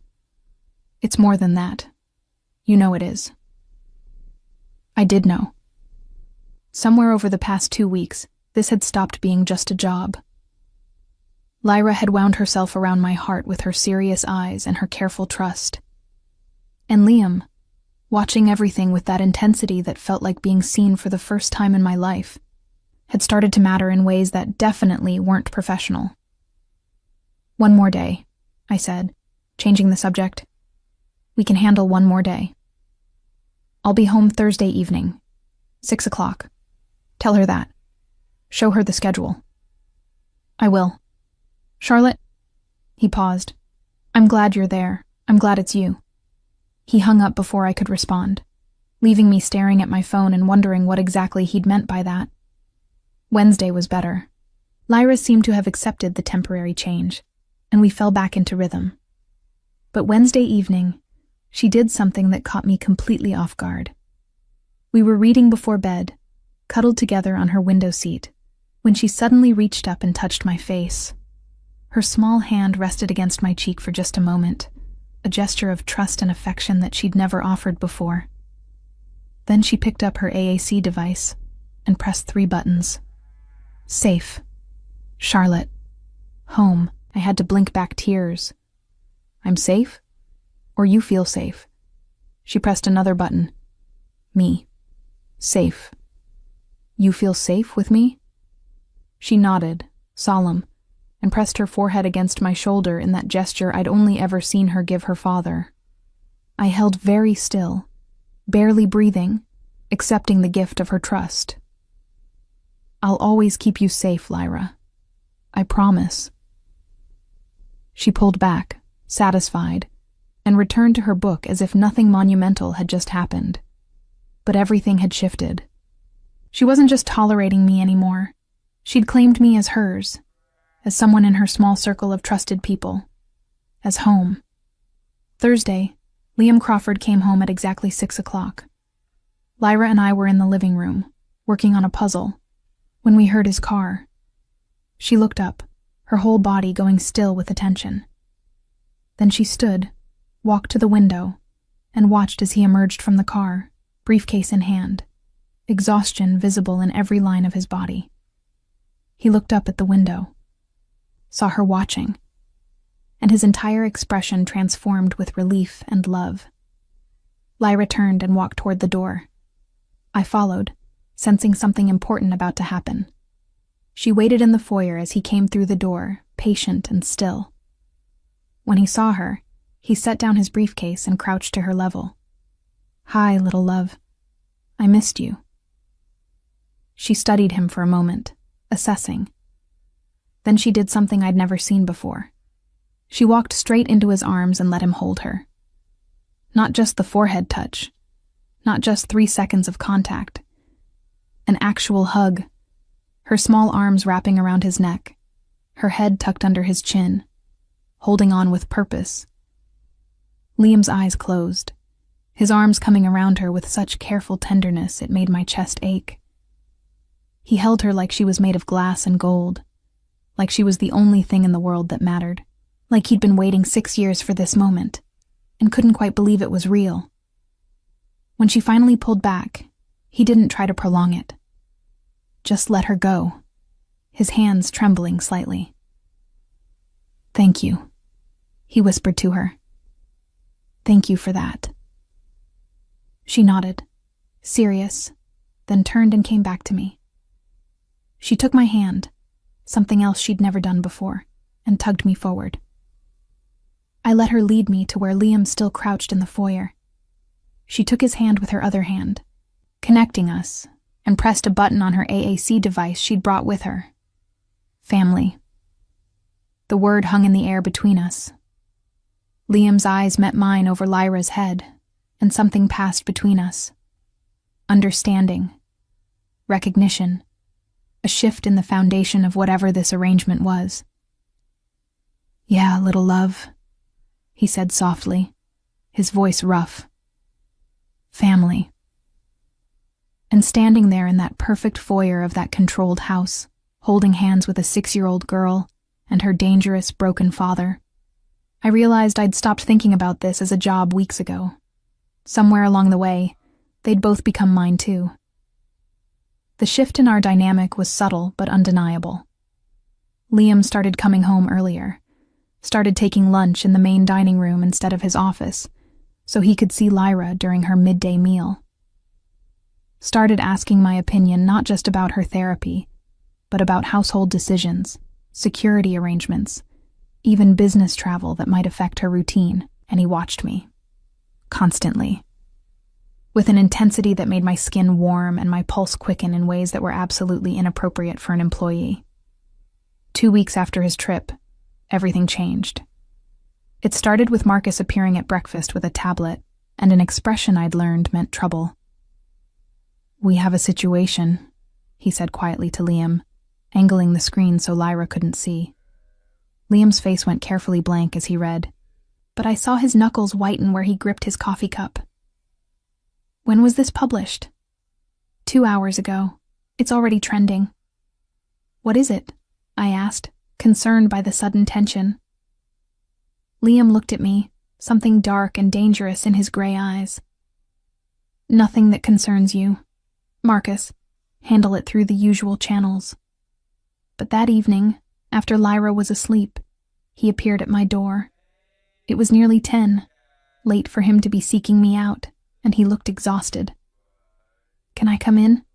Speaker 1: It's more than that. You know it is." I did know. Somewhere over the past 2 weeks, this had stopped being just a job. Lyra had wound herself around my heart with her serious eyes and her careful trust. And Liam, watching everything with that intensity that felt like being seen for the first time in my life, had started to matter in ways that definitely weren't professional. "One more day," I said, changing the subject. "We can handle one more day. I'll be home Thursday evening, 6 o'clock. Tell her that. Show her the schedule." "I will. Charlotte?" He paused. "I'm glad you're there. I'm glad it's you." He hung up before I could respond, leaving me staring at my phone and wondering what exactly he'd meant by that. Wednesday was better. Lyra seemed to have accepted the temporary change, and we fell back into rhythm. But Wednesday evening, she did something that caught me completely off guard. We were reading before bed, cuddled together on her window seat, when she suddenly reached up and touched my face. Her small hand rested against my cheek for just a moment, a gesture of trust and affection that she'd never offered before. Then she picked up her AAC device and pressed 3 buttons. Safe. Charlotte. Home. I had to blink back tears. I'm safe? Or you feel safe? She pressed another button. Me. Safe. You feel safe with me? She nodded, solemn, and pressed her forehead against my shoulder in that gesture I'd only ever seen her give her father. I held very still, barely breathing, accepting the gift of her trust. I'll always keep you safe, Lyra. I promise. She pulled back, satisfied, and returned to her book as if nothing monumental had just happened. But everything had shifted. She wasn't just tolerating me anymore. She'd claimed me as hers, as someone in her small circle of trusted people, as home. Thursday, Liam Crawford came home at exactly 6 o'clock. Lyra and I were in the living room, working on a puzzle, when we heard his car. She looked up, her whole body going still with attention. Then she stood, walked to the window, and watched as he emerged from the car, briefcase in hand, exhaustion visible in every line of his body. He looked up at the window, saw her watching, and his entire expression transformed with relief and love. Lyra turned and walked toward the door. I followed, sensing something important about to happen. She waited in the foyer as he came through the door, patient and still. When he saw her, he set down his briefcase and crouched to her level. "Hi, little love. I missed you." She studied him for a moment, assessing. Then she did something I'd never seen before. She walked straight into his arms and let him hold her. Not just the forehead touch, not just 3 seconds of contact. An actual hug, her small arms wrapping around his neck, her head tucked under his chin, holding on with purpose. Liam's eyes closed, his arms coming around her with such careful tenderness it made my chest ache. He held her like she was made of glass and gold, like she was the only thing in the world that mattered, like he'd been waiting 6 years for this moment, and couldn't quite believe it was real. When she finally pulled back, he didn't try to prolong it. Just let her go, his hands trembling slightly. "Thank you," he whispered to her. "Thank you for that." She nodded, serious, then turned and came back to me. She took my hand, something else she'd never done before, and tugged me forward. I let her lead me to where Liam still crouched in the foyer. She took his hand with her other hand, connecting us, and pressed a button on her AAC device she'd brought with her. Family. The word hung in the air between us. Liam's eyes met mine over Lyra's head, and something passed between us. Understanding. Recognition. A shift in the foundation of whatever this arrangement was. "Yeah, little love," he said softly, his voice rough. "Family." And standing there in that perfect foyer of that controlled house, holding hands with a 6-year-old girl and her dangerous, broken father, I realized I'd stopped thinking about this as a job weeks ago. Somewhere along the way, they'd both become mine too. The shift in our dynamic was subtle but undeniable. Liam started coming home earlier, started taking lunch in the main dining room instead of his office, so he could see Lyra during her midday meal. Started asking my opinion not just about her therapy, but about household decisions, security arrangements, even business travel that might affect her routine, and he watched me. Constantly. With an intensity that made my skin warm and my pulse quicken in ways that were absolutely inappropriate for an employee. 2 weeks after his trip, everything changed. It started with Marcus appearing at breakfast with a tablet, and an expression I'd learned meant trouble. "We have a situation," he said quietly to Liam, angling the screen so Lyra couldn't see. Liam's face went carefully blank as he read, but I saw his knuckles whiten where he gripped his coffee cup. "When was this published?" 2 hours ago. It's already trending." "What is it?" I asked, concerned by the sudden tension. Liam looked at me, something dark and dangerous in his gray eyes. "Nothing that concerns you. Marcus, handle it through the usual channels." But that evening, after Lyra was asleep, he appeared at my door. It was nearly 10, late for him to be seeking me out, and he looked exhausted. "Can I come in?"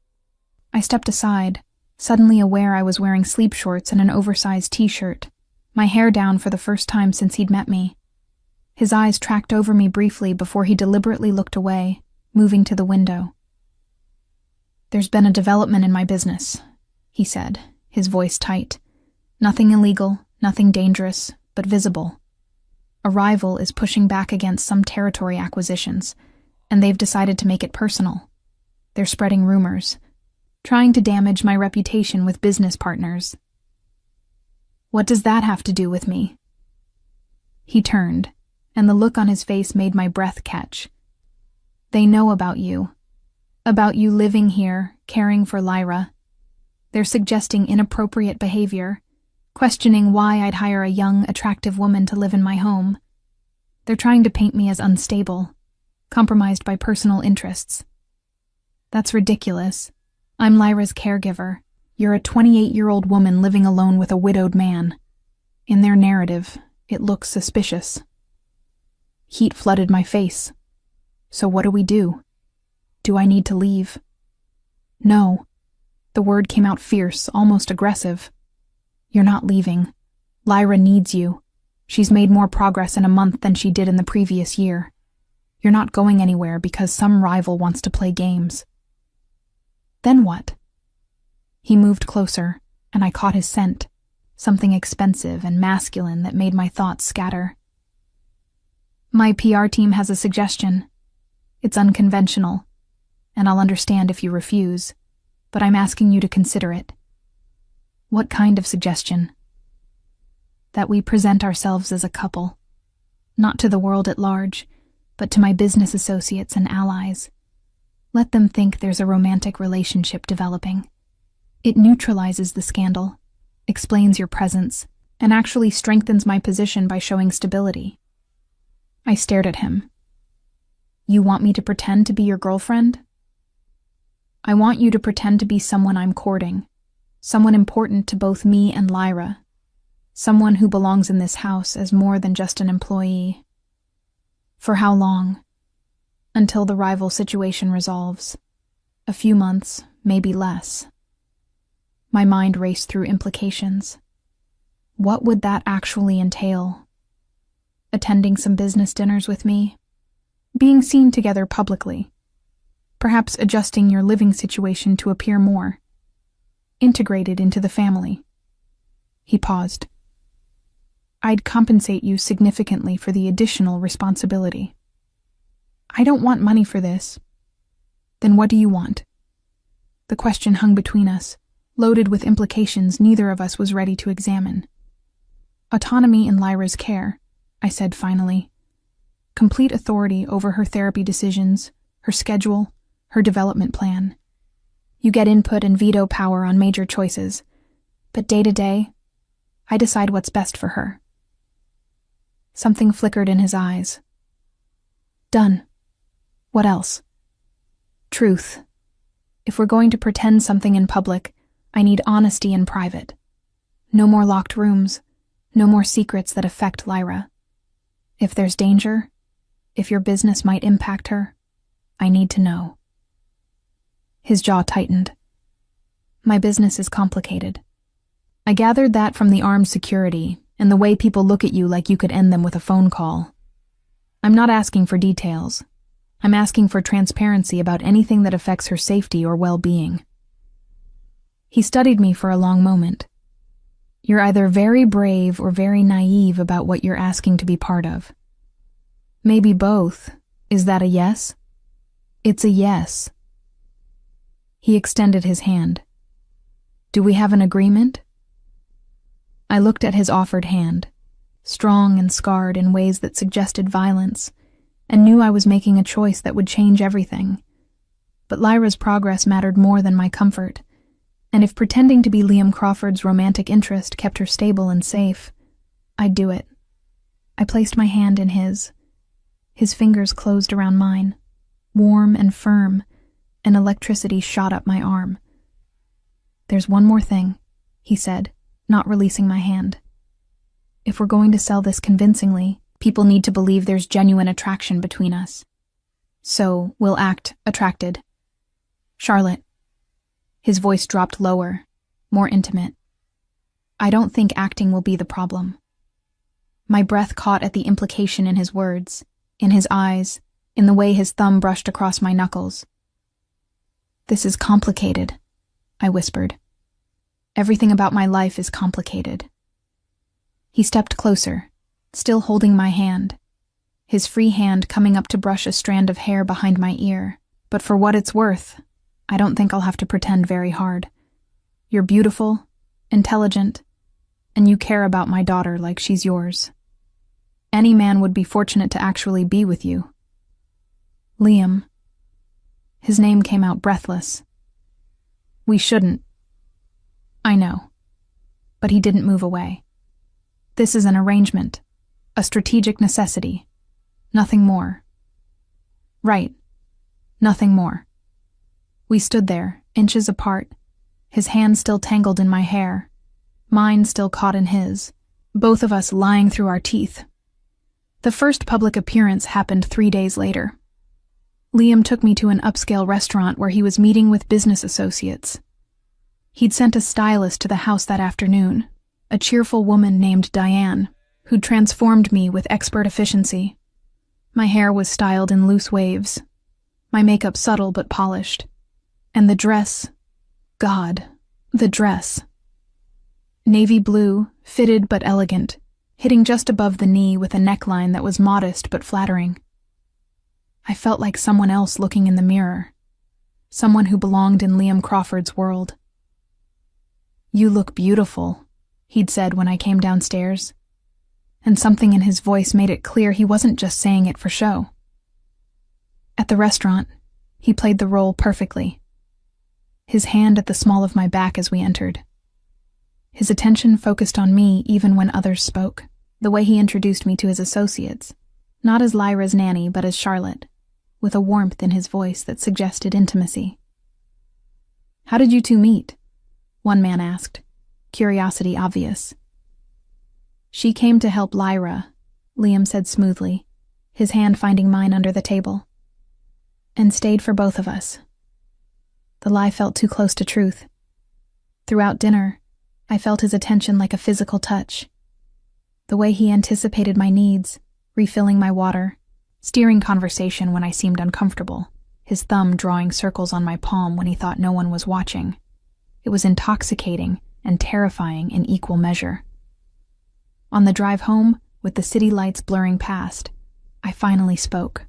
Speaker 1: I stepped aside, suddenly aware I was wearing sleep shorts and an oversized t-shirt, my hair down for the first time since he'd met me. His eyes tracked over me briefly before he deliberately looked away, moving to the window. "There's been a development in my business," he said, his voice tight. "Nothing illegal, nothing dangerous, but visible. A rival is pushing back against some territory acquisitions, and they've decided to make it personal. They're spreading rumors, trying to damage my reputation with business partners." "What does that have to do with me?" He turned, and the look on his face made my breath catch. "They know about you living here, caring for Lyra. They're suggesting inappropriate behavior, questioning why I'd hire a young, attractive woman to live in my home. They're trying to paint me as unstable, compromised by personal interests. That's ridiculous. I'm Lyra's caregiver. You're a 28-year-old woman living alone with a widowed man. In their narrative, It looks suspicious. Heat flooded my face. So what do we do? Do I need to leave? No. The word came out fierce, almost aggressive. You're not leaving. Lyra needs you. She's made more progress in a month than she did in the previous year. You're not going anywhere because some rival wants to play games. Then what? He moved closer, and I caught his scent, something expensive and masculine that made my thoughts scatter. My PR team has a suggestion. It's unconventional, and I'll understand if you refuse, but I'm asking you to consider it. What kind of suggestion? That we present ourselves as a couple, not to the world at large, but to my business associates and allies. Let them think there's a romantic relationship developing. It neutralizes the scandal, explains your presence, and actually strengthens my position by showing stability. I stared at him. You want me to pretend to be your girlfriend? I want you to pretend to be someone I'm courting, someone important to both me and Lyra, someone who belongs in this house as more than just an employee. For how long? Until the rival situation resolves. A few months, maybe less. My mind raced through implications. What would that actually entail? Attending some business dinners with me? Being seen together publicly? Perhaps adjusting your living situation to appear more integrated into the family? He paused. I'd compensate you significantly for the additional responsibility. I don't want money for this. Then what do you want? The question hung between us, loaded with implications neither of us was ready to examine. Autonomy in Lyra's care, I said finally. Complete authority over her therapy decisions, her schedule, her development plan. You get input and veto power on major choices, but day to day, I decide what's best for her. Something flickered in his eyes. Done. What else? Truth. If we're going to pretend something in public, I need honesty in private. No more locked rooms, no more secrets that affect Lyra. If there's danger, if your business might impact her, I need to know. His jaw tightened. My business is complicated. I gathered that from the armed security and the way people look at you like you could end them with a phone call. I'm not asking for details. I'm asking for transparency about anything that affects her safety or well-being. He studied me for a long moment. You're either very brave or very naive about what you're asking to be part of. Maybe both. Is that a yes? It's a yes. He extended his hand. Do we have an agreement? I looked at his offered hand, strong and scarred in ways that suggested violence, and knew I was making a choice that would change everything. But Lyra's progress mattered more than my comfort, and if pretending to be Liam Crawford's romantic interest kept her stable and safe, I'd do it. I placed my hand in his. His fingers closed around mine, warm and firm, and electricity shot up my arm. There's one more thing, he said, not releasing my hand. If we're going to sell this convincingly, people need to believe there's genuine attraction between us. So we'll act attracted. Charlotte. His voice dropped lower, more intimate. I don't think acting will be the problem. My breath caught at the implication in his words, in his eyes, in the way his thumb brushed across my knuckles. This is complicated, I whispered. Everything about my life is complicated. He stepped closer, still holding my hand, his free hand coming up to brush a strand of hair behind my ear. But for what it's worth, I don't think I'll have to pretend very hard. You're beautiful, intelligent, and you care about my daughter like she's yours. Any man would be fortunate to actually be with you. Liam. His name came out breathless. We shouldn't. I know. But he didn't move away. This is an arrangement, a strategic necessity. Nothing more. Right. Nothing more. We stood there, inches apart, his hand still tangled in my hair, mine still caught in his, both of us lying through our teeth. The first public appearance happened 3 days later. Liam took me to an upscale restaurant where he was meeting with business associates. He'd sent a stylist to the house that afternoon, a cheerful woman named Diane, who'd transformed me with expert efficiency. My hair was styled in loose waves, my makeup subtle but polished, and the dress, God, the dress. Navy blue, fitted but elegant, hitting just above the knee with a neckline that was modest but flattering. I felt like someone else looking in the mirror, someone who belonged in Liam Crawford's world. "You look beautiful," he'd said when I came downstairs, and something in his voice made it clear he wasn't just saying it for show. At the restaurant, he played the role perfectly, his hand at the small of my back as we entered. His attention focused on me even when others spoke, the way he introduced me to his associates, not as Lyra's nanny but as Charlotte, with a warmth in his voice that suggested intimacy. "How did you two meet?" one man asked, curiosity obvious. "She came to help Lyra," Liam said smoothly, his hand finding mine under the table, "and stayed for both of us." The lie felt too close to truth. Throughout dinner, I felt his attention like a physical touch. The way he anticipated my needs, refilling my water, steering conversation when I seemed uncomfortable, his thumb drawing circles on my palm when he thought no one was watching. It was intoxicating and terrifying in equal measure. On the drive home, with the city lights blurring past, I finally spoke.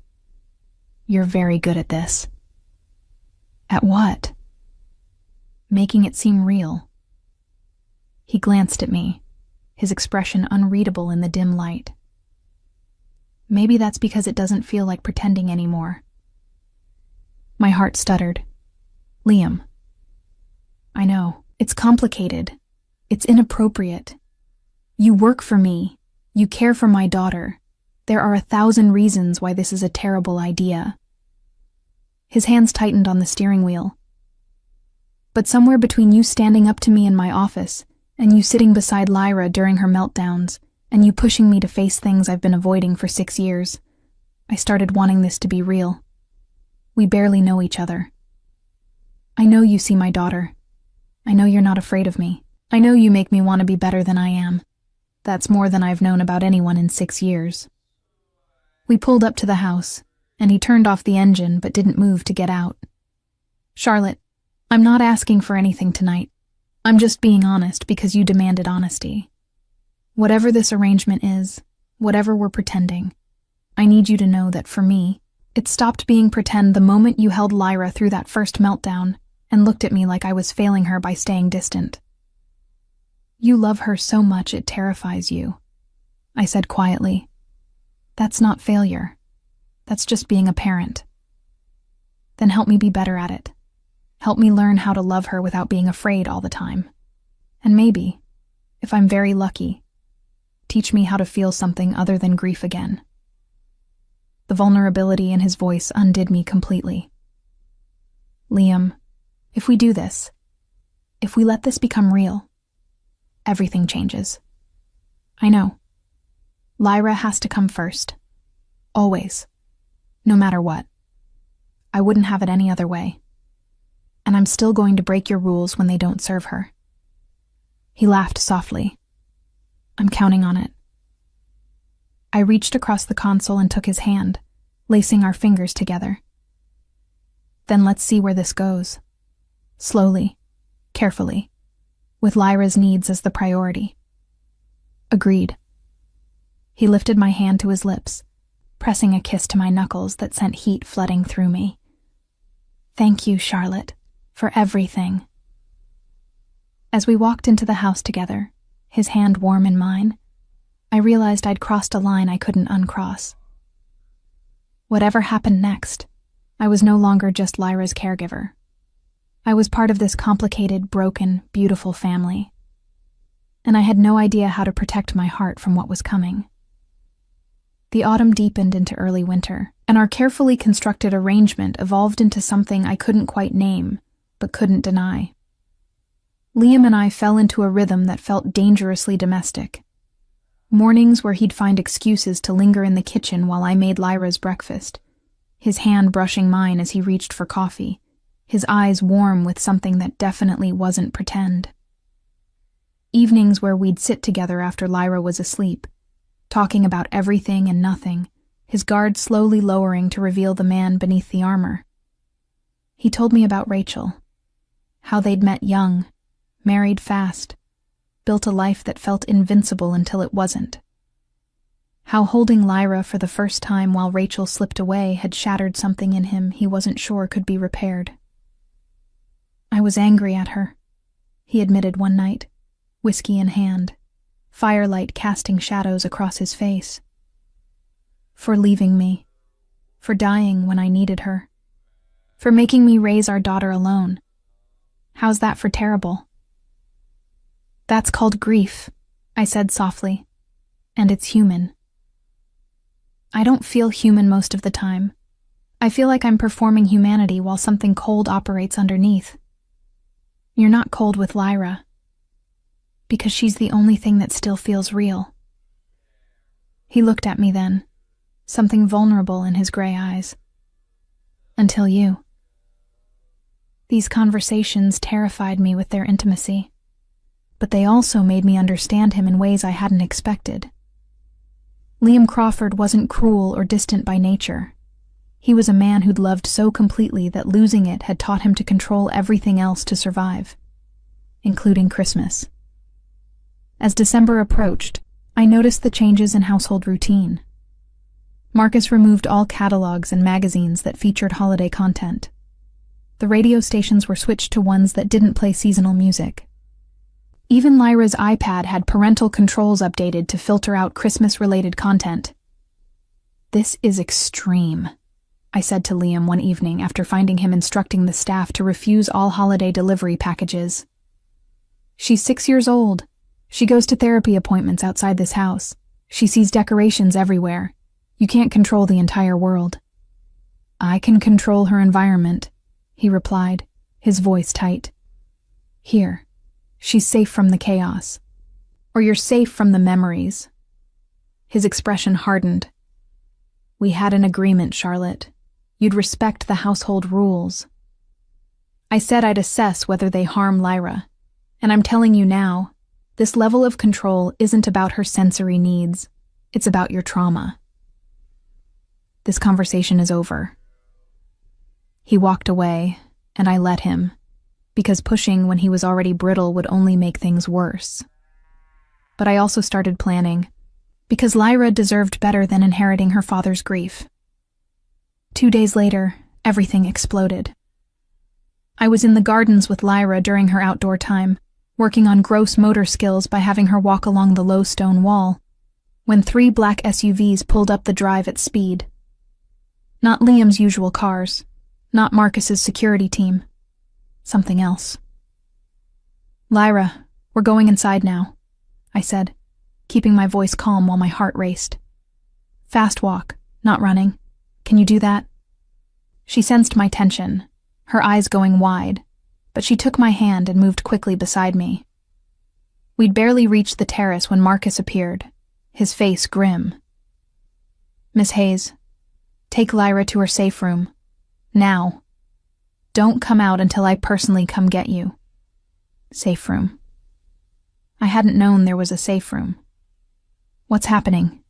Speaker 1: "You're very good at this." "At what?" "Making it seem real." He glanced at me, his expression unreadable in the dim light. "Maybe that's because it doesn't feel like pretending anymore." My heart stuttered. "Liam." "I know. It's complicated. It's inappropriate. You work for me. You care for my daughter. There are 1,000 reasons why this is a terrible idea." His hands tightened on the steering wheel. "But somewhere between you standing up to me in my office and you sitting beside Lyra during her meltdowns, and you pushing me to face things I've been avoiding for 6 years, I started wanting this to be real. We barely know each other. I know you see my daughter. I know you're not afraid of me. I know you make me want to be better than I am. That's more than I've known about anyone in 6 years." We pulled up to the house, and he turned off the engine but didn't move to get out. "Charlotte, I'm not asking for anything tonight. I'm just being honest because you demanded honesty. Whatever this arrangement is, whatever we're pretending, I need you to know that for me, it stopped being pretend the moment you held Lyra through that first meltdown and looked at me like I was failing her by staying distant. You love her so much it terrifies you," I said quietly. "That's not failure. That's just being a parent. Then help me be better at it. Help me learn how to love her without being afraid all the time. And maybe, if I'm very lucky, teach me how to feel something other than grief again." The vulnerability in his voice undid me completely. "Liam, if we do this, if we let this become real, everything changes. I know. Lyra has to come first. Always. No matter what. I wouldn't have it any other way. And I'm still going to break your rules when they don't serve her." He laughed softly. "I'm counting on it." I reached across the console and took his hand, lacing our fingers together. "Then let's see where this goes. Slowly, carefully, with Lyra's needs as the priority." "Agreed." He lifted my hand to his lips, pressing a kiss to my knuckles that sent heat flooding through me. "Thank you, Charlotte, for everything." As we walked into the house together, his hand warm in mine, I realized I'd crossed a line I couldn't uncross. Whatever happened next, I was no longer just Lyra's caregiver. I was part of this complicated, broken, beautiful family. And I had no idea how to protect my heart from what was coming. The autumn deepened into early winter, and our carefully constructed arrangement evolved into something I couldn't quite name, but couldn't deny. Liam and I fell into a rhythm that felt dangerously domestic. Mornings where he'd find excuses to linger in the kitchen while I made Lyra's breakfast, his hand brushing mine as he reached for coffee, his eyes warm with something that definitely wasn't pretend. Evenings where we'd sit together after Lyra was asleep, talking about everything and nothing, his guard slowly lowering to reveal the man beneath the armor. He told me about Rachel, how they'd met young, married fast, built a life that felt invincible until it wasn't. How holding Lyra for the first time while Rachel slipped away had shattered something in him he wasn't sure could be repaired. I was angry at her, he admitted one night, whiskey in hand, firelight casting shadows across his face. For leaving me, for dying when I needed her, for making me raise our daughter alone. How's that for terrible? That's called grief, I said softly, and it's human. I don't feel human most of the time. I feel like I'm performing humanity while something cold operates underneath. You're not cold with Lyra, because she's the only thing that still feels real. He looked at me then, something vulnerable in his gray eyes. Until you. These conversations terrified me with their intimacy, but they also made me understand him in ways I hadn't expected. Liam Crawford wasn't cruel or distant by nature. He was a man who'd loved so completely that losing it had taught him to control everything else to survive, including Christmas. As December approached, I noticed the changes in household routine. Marcus removed all catalogs and magazines that featured holiday content. The radio stations were switched to ones that didn't play seasonal music. Even Lyra's iPad had parental controls updated to filter out Christmas-related content. "This is extreme," I said to Liam one evening after finding him instructing the staff to refuse all holiday delivery packages. "She's 6 years old. She goes to therapy appointments outside this house. She sees decorations everywhere. You can't control the entire world." "I can control her environment," he replied, his voice tight. "Here, she's safe from the chaos. Or you're safe from the memories." His expression hardened. "We had an agreement, Charlotte. You'd respect the household rules." I said I'd assess whether they harm Lyra, and I'm telling you now, this level of control isn't about her sensory needs. It's about your trauma. This conversation is over. He walked away, and I let him, because pushing when he was already brittle would only make things worse. But I also started planning, because Lyra deserved better than inheriting her father's grief. 2 days later, everything exploded. I was in the gardens with Lyra during her outdoor time, working on gross motor skills by having her walk along the low stone wall, when 3 black SUVs pulled up the drive at speed. Not Liam's usual cars, not Marcus's security team. Something else. "Lyra, we're going inside now," I said, keeping my voice calm while my heart raced. "Fast walk, not running. Can you do that?" She sensed my tension, her eyes going wide, but she took my hand and moved quickly beside me. We'd barely reached the terrace when Marcus appeared, his face grim. "Miss Hayes, take Lyra to her safe room. Now. Don't come out until I personally come get you." Safe room. I hadn't known there was a safe room. "What's happening?"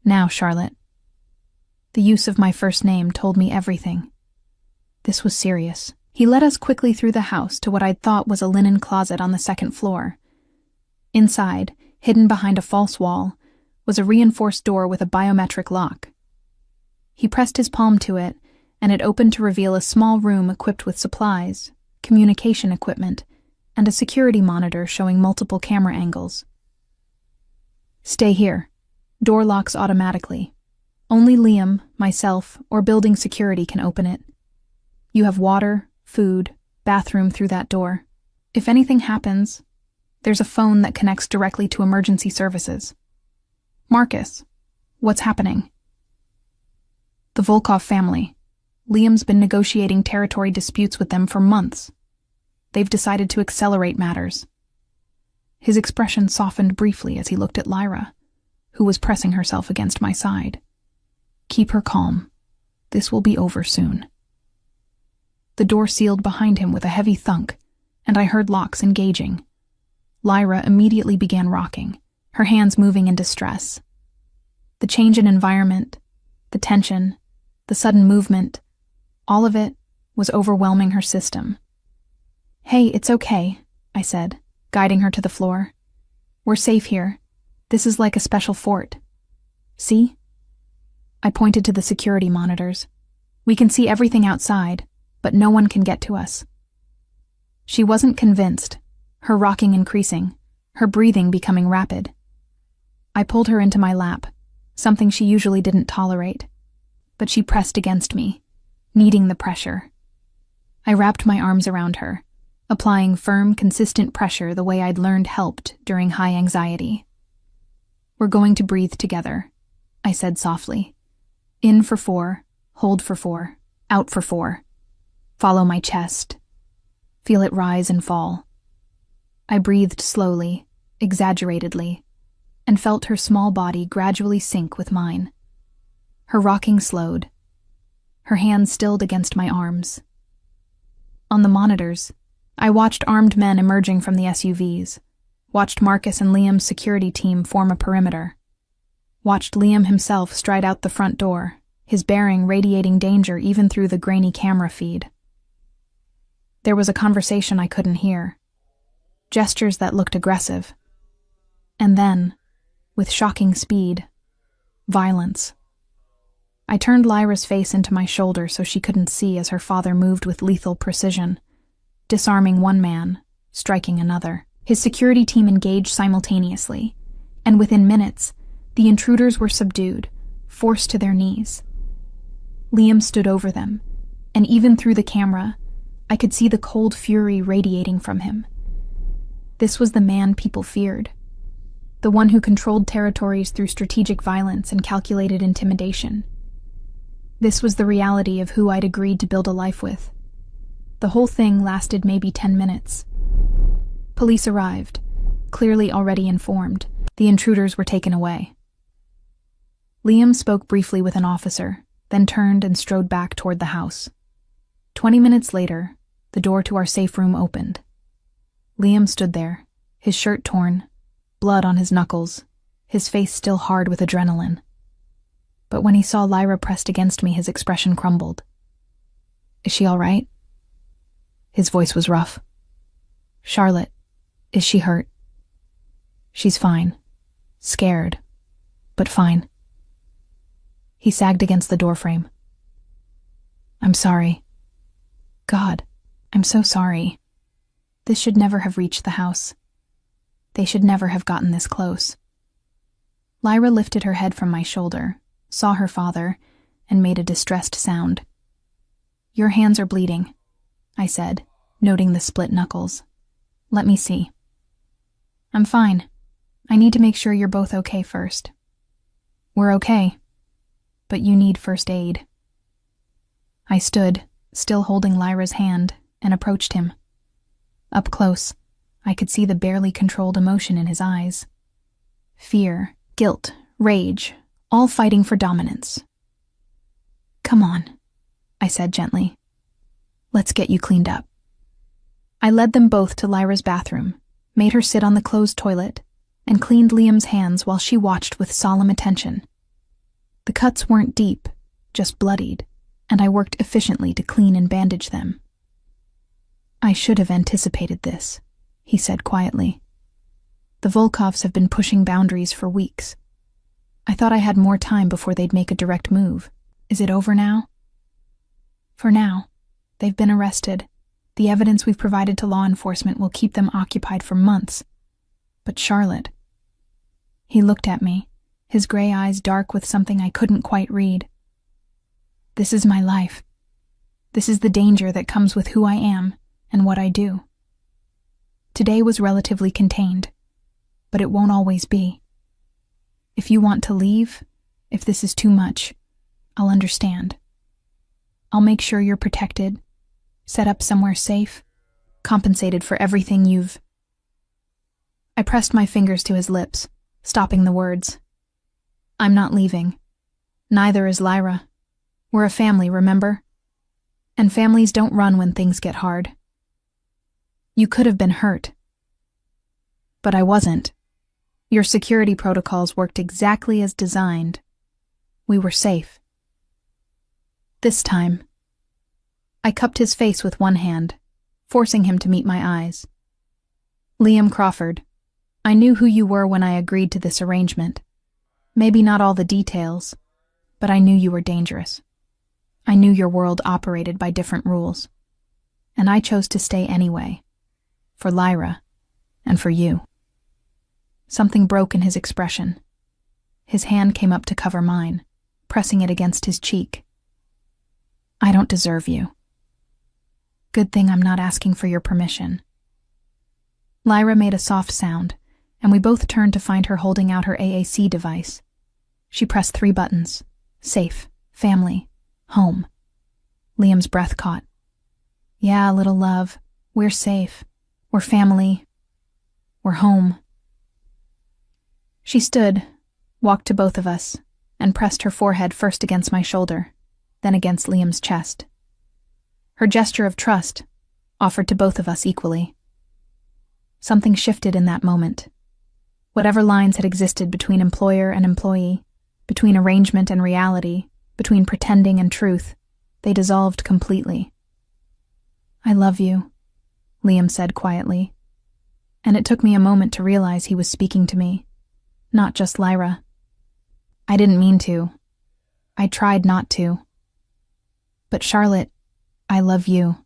Speaker 1: "Now, Charlotte." The use of my first name told me everything. This was serious. He led us quickly through the house to what I'd thought was a linen closet on the 2nd floor. Inside, hidden behind a false wall, was a reinforced door with a biometric lock. He pressed his palm to it, and it opened to reveal a small room equipped with supplies, communication equipment, and a security monitor showing multiple camera angles. "Stay here. Door locks automatically. Only Liam, myself, or building security can open it. You have water, food, bathroom through that door. If anything happens, there's a phone that connects directly to emergency services." "Marcus, what's happening?" "The Volkov family. Liam's been negotiating territory disputes with them for months. They've decided to accelerate matters." His expression softened briefly as he looked at Lyra, who was pressing herself against my side. "Keep her calm. This will be over soon." The door sealed behind him with a heavy thunk, and I heard locks engaging. Lyra immediately began rocking, her hands moving in distress. The change in environment, the tension, the sudden movement, all of it was overwhelming her system. "Hey, it's okay," I said, guiding her to the floor. "We're safe here. This is like a special fort. See?" I pointed to the security monitors. "We can see everything outside, but no one can get to us." She wasn't convinced, her rocking increasing, her breathing becoming rapid. I pulled her into my lap, something she usually didn't tolerate, but she pressed against me, needing the pressure. I wrapped my arms around her, applying firm, consistent pressure the way I'd learned helped during high anxiety. "We're going to breathe together," I said softly. "In for 4, hold for 4, out for 4. Follow my chest. Feel it rise and fall." I breathed slowly, exaggeratedly, and felt her small body gradually sink with mine. Her rocking slowed. Her hands stilled against my arms. On the monitors, I watched armed men emerging from the SUVs, watched Marcus and Liam's security team form a perimeter, watched Liam himself stride out the front door, his bearing radiating danger even through the grainy camera feed. There was a conversation I couldn't hear, gestures that looked aggressive, and then, with shocking speed, violence. I turned Lyra's face into my shoulder so she couldn't see as her father moved with lethal precision, disarming one man, striking another. His security team engaged simultaneously, and within minutes, the intruders were subdued, forced to their knees. Liam stood over them, and even through the camera, I could see the cold fury radiating from him. This was the man people feared, the one who controlled territories through strategic violence and calculated intimidation. This was the reality of who I'd agreed to build a life with. The whole thing lasted maybe 10 minutes. Police arrived, clearly already informed. The intruders were taken away. Liam spoke briefly with an officer, then turned and strode back toward the house. 20 minutes later, the door to our safe room opened. Liam stood there, his shirt torn, blood on his knuckles, his face still hard with adrenaline. But when he saw Lyra pressed against me, his expression crumbled. "Is she all right?" His voice was rough. "Charlotte, is she hurt?" "She's fine. Scared, but fine." He sagged against the doorframe. "I'm sorry. God, I'm so sorry. This should never have reached the house. They should never have gotten this close." Lyra lifted her head from my shoulder, saw her father, and made a distressed sound. "Your hands are bleeding," I said, noting the split knuckles. "Let me see." "I'm fine. I need to make sure you're both okay first." "We're okay, but you need first aid." I stood, still holding Lyra's hand, and approached him. Up close, I could see the barely controlled emotion in his eyes. Fear, guilt, rage, all fighting for dominance. "Come on," I said gently. "Let's get you cleaned up." I led them both to Lyra's bathroom, made her sit on the closed toilet, and cleaned Liam's hands while she watched with solemn attention. The cuts weren't deep, just bloodied, and I worked efficiently to clean and bandage them. "I should have anticipated this," he said quietly. "The Volkovs have been pushing boundaries for weeks. I thought I had more time before they'd make a direct move. Is it over now?" "For now. They've been arrested. The evidence we've provided to law enforcement will keep them occupied for months. But Charlotte..." He looked at me, his gray eyes dark with something I couldn't quite read. "This is my life. This is the danger that comes with who I am and what I do. Today was relatively contained, but it won't always be. If you want to leave, if this is too much, I'll understand. I'll make sure you're protected, set up somewhere safe, compensated for everything you've..." I pressed my fingers to his lips, stopping the words. I'm not leaving. Neither is Lyra. We're a family, remember? And families don't run when things get hard. You could have been hurt. But I wasn't. Your security protocols worked exactly as designed. We were safe. This time. I cupped his face with one hand, forcing him to meet my eyes. Liam Crawford, I knew who you were when I agreed to this arrangement. Maybe not all the details, but I knew you were dangerous. I knew your world operated by different rules. And I chose to stay anyway. For Lyra, and for you. Something broke in his expression. His hand came up to cover mine, pressing it against his cheek. I don't deserve you. Good thing I'm not asking for your permission. Lyra made a soft sound, and we both turned to find her holding out her AAC device. She pressed 3 buttons. Safe, family, home. Liam's breath caught. Yeah, little love, we're safe. We're family. We're home. She stood, walked to both of us, and pressed her forehead first against my shoulder, then against Liam's chest. Her gesture of trust offered to both of us equally. Something shifted in that moment. Whatever lines had existed between employer and employee, between arrangement and reality, between pretending and truth, they dissolved completely. I love you, Liam said quietly, and it took me a moment to realize he was speaking to me, not just Lyra. I didn't mean to. I tried not to. But Charlotte, I love you.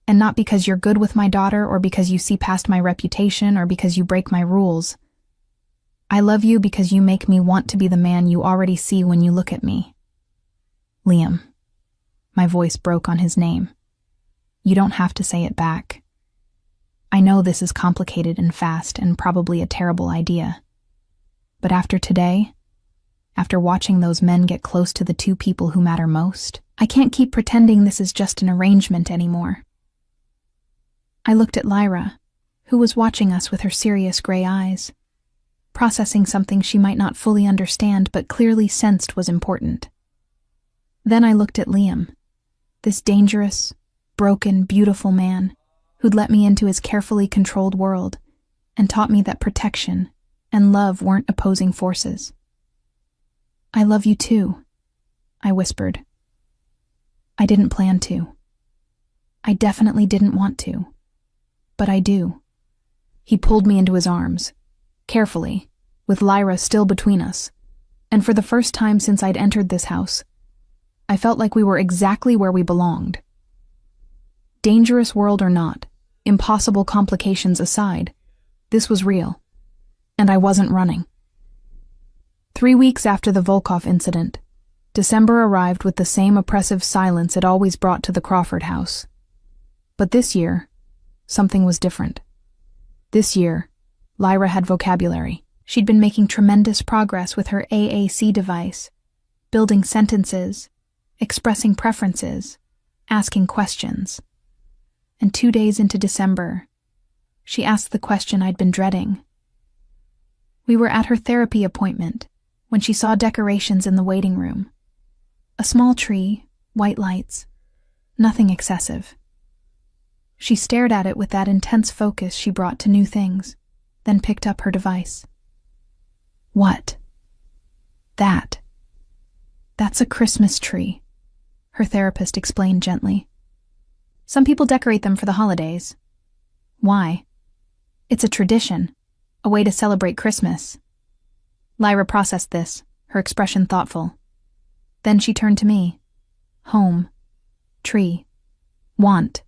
Speaker 1: And not because you're good with my daughter or because you see past my reputation or because you break my rules. I love you because you make me want to be the man you already see when you look at me. Liam. My voice broke on his name. You don't have to say it back. I know this is complicated and fast and probably a terrible idea. But after today, after watching those men get close to the 2 people who matter most, I can't keep pretending this is just an arrangement anymore. I looked at Lyra, who was watching us with her serious gray eyes, processing something she might not fully understand but clearly sensed was important. Then I looked at Liam, this dangerous, broken, beautiful man who'd let me into his carefully controlled world and taught me that protection and love weren't opposing forces. I love you too, I whispered. I didn't plan to. I definitely didn't want to. But I do. He pulled me into his arms, carefully, with Lyra still between us, and for the first time since I'd entered this house, I felt like we were exactly where we belonged. Dangerous world or not, impossible complications aside, this was real, and I wasn't running. 3 weeks after the Volkov incident, December arrived with the same oppressive silence it always brought to the Crawford house. But this year, something was different. This year, Lyra had vocabulary. She'd been making tremendous progress with her AAC device, building sentences, expressing preferences, asking questions. And 2 days into December, she asked the question I'd been dreading. We were at her therapy appointment when she saw decorations in the waiting room. A small tree, white lights, nothing excessive. She stared at it with that intense focus she brought to new things, then picked up her device. What? That's a Christmas tree, her therapist explained gently. Some people decorate them for the holidays. Why? It's a tradition, a way to celebrate Christmas. Lyra processed this, her expression thoughtful. Then she turned to me. Home. Tree. Want.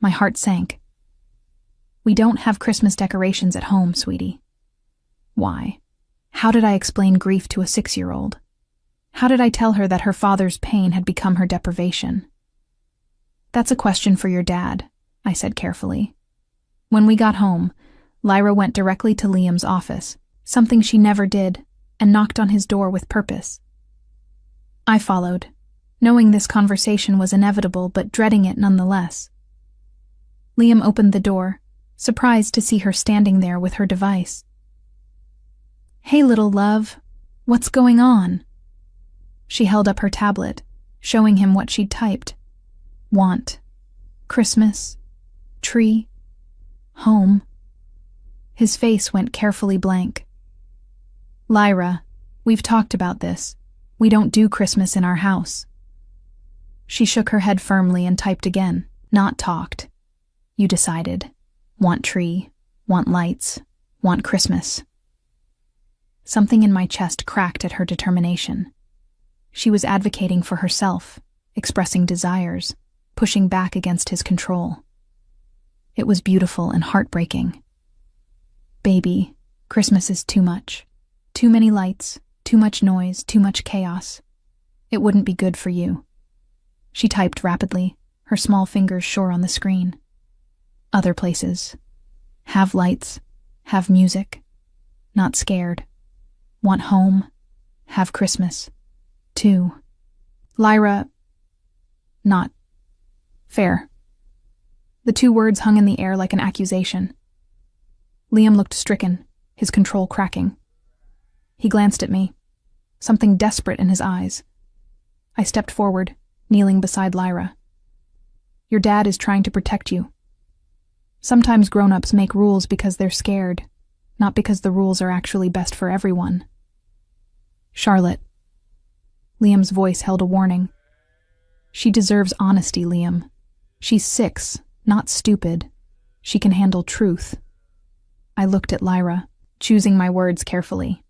Speaker 1: My heart sank. We don't have Christmas decorations at home, sweetie. Why? How did I explain grief to a 6-year-old? How did I tell her that her father's pain had become her deprivation? That's a question for your dad, I said carefully. When we got home, Lyra went directly to Liam's office, something she never did, and knocked on his door with purpose. I followed, knowing this conversation was inevitable but dreading it nonetheless. Liam opened the door, surprised to see her standing there with her device. Hey, little love, What's going on? She held up her tablet, showing him what she'd typed. Want. Christmas. Tree. Home. His face went carefully blank. Lyra, we've talked about this. We don't do Christmas in our house. She shook her head firmly and typed again. Not talked. You decided. Want tree. Want lights. Want Christmas. Something in my chest cracked at her determination. She was advocating for herself, expressing desires, pushing back against his control. It was beautiful and heartbreaking. Baby, Christmas is too much. Too many lights, too much noise, too much chaos. It wouldn't be good for you. She typed rapidly, her small fingers sure on the screen. Other places. Have lights. Have music. Not scared. Want home. Have Christmas. Too. Lyra. Not. Fair. The two words hung in the air like an accusation. Liam looked stricken, his control cracking. He glanced at me, something desperate in his eyes. I stepped forward, kneeling beside Lyra. Your dad is trying to protect you. Sometimes grown-ups make rules because they're scared, not because the rules are actually best for everyone. Charlotte. Liam's voice held a warning. She deserves honesty, Liam. She's 6, not stupid. She can handle truth. I looked at Lyra, choosing my words carefully.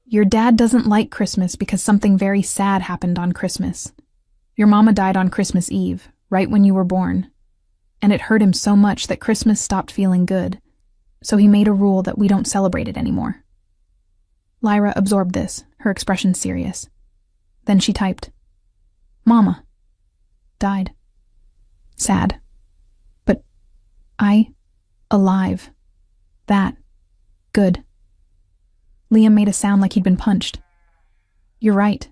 Speaker 1: Your dad doesn't like Christmas because something very sad happened on Christmas. Your mama died on Christmas Eve, right when you were born. And it hurt him so much that Christmas stopped feeling good, so he made a rule that we don't celebrate it anymore. Lyra absorbed this, her expression serious. Then she typed, Mama. Died. Sad. But alive. That. Good. Liam made a sound like he'd been punched. You're right,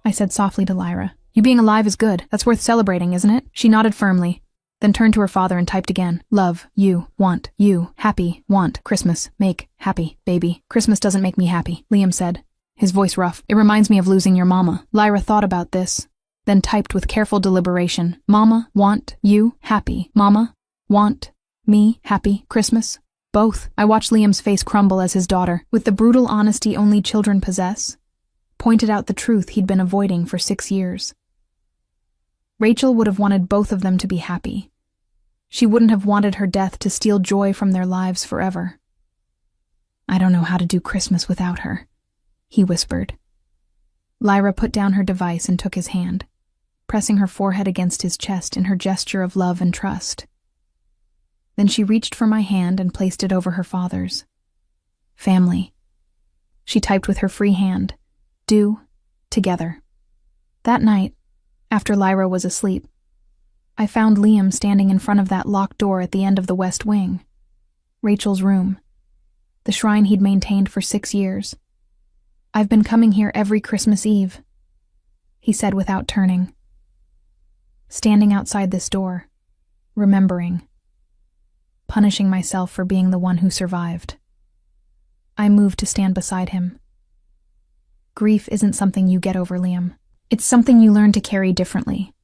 Speaker 1: I said softly to Lyra. You being alive is good. That's worth celebrating, isn't it? She nodded firmly, then turned to her father and typed again. Love, you, want, you, happy, want, Christmas, make, happy, baby. Christmas doesn't make me happy, Liam said, his voice rough. It reminds me of losing your mama. Lyra thought about this, then typed with careful deliberation. Mama, want, you, happy. Mama, want, me, happy, Christmas. Both. I watched Liam's face crumble as his daughter, with the brutal honesty only children possess, pointed out the truth he'd been avoiding for 6 years. Rachel would have wanted both of them to be happy. She wouldn't have wanted her death to steal joy from their lives forever. I don't know how to do Christmas without her, he whispered. Lyra put down her device and took his hand, pressing her forehead against his chest in her gesture of love and trust. Then she reached for my hand and placed it over her father's. Family. She typed with her free hand. Do. Together. That night, after Lyra was asleep, I found Liam standing in front of that locked door at the end of the west wing. Rachel's room. The shrine he'd maintained for 6 years. I've been coming here every Christmas Eve, he said without turning. Standing outside this door, remembering. Punishing myself for being the one who survived. I moved to stand beside him. Grief isn't something you get over, Liam. It's something you learn to carry differently.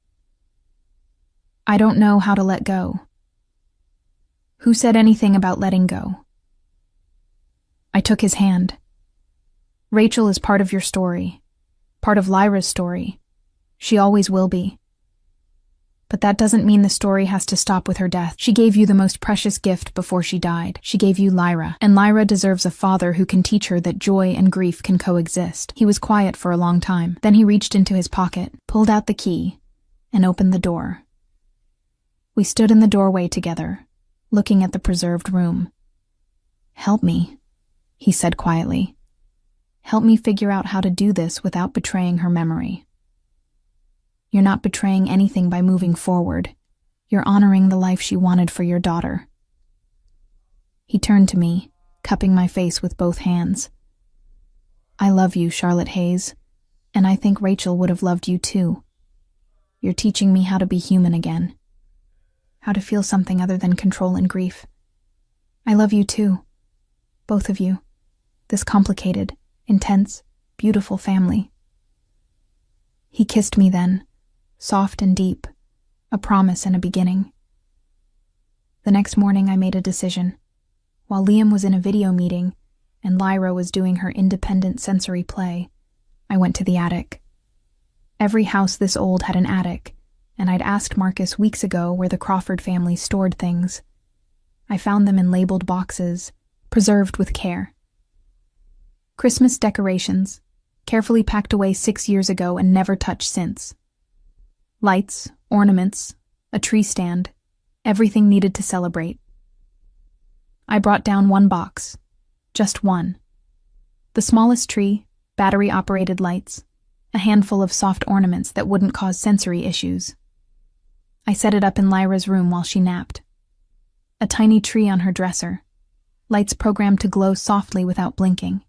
Speaker 1: I don't know how to let go. Who said anything about letting go? I took his hand. Rachel is part of your story, part of Lyra's story. She always will be. But that doesn't mean the story has to stop with her death. She gave you the most precious gift before she died. She gave you Lyra, and Lyra deserves a father who can teach her that joy and grief can coexist. He was quiet for a long time. Then he reached into his pocket, pulled out the key, and opened the door. We stood in the doorway together, looking at the preserved room. Help me, he said quietly. Help me figure out how to do this without betraying her memory. You're not betraying anything by moving forward. You're honoring the life she wanted for your daughter. He turned to me, cupping my face with both hands. I love you, Charlotte Hayes, and I think Rachel would have loved you too. You're teaching me how to be human again. How to feel something other than control and grief. I love you too. Both of you. This complicated, intense, beautiful family. He kissed me then, soft and deep, a promise and a beginning. The next morning I made a decision. While Liam was in a video meeting and Lyra was doing her independent sensory play, I went to the attic. Every house this old had an attic, and I'd asked Marcus weeks ago where the Crawford family stored things. I found them in labeled boxes, preserved with care. Christmas decorations, carefully packed away 6 years ago and never touched since. Lights, ornaments, a tree stand, everything needed to celebrate. I brought down one box, just one. The smallest tree, battery-operated lights, a handful of soft ornaments that wouldn't cause sensory issues. I set it up in Lyra's room while she napped. A tiny tree on her dresser, lights programmed to glow softly without blinking.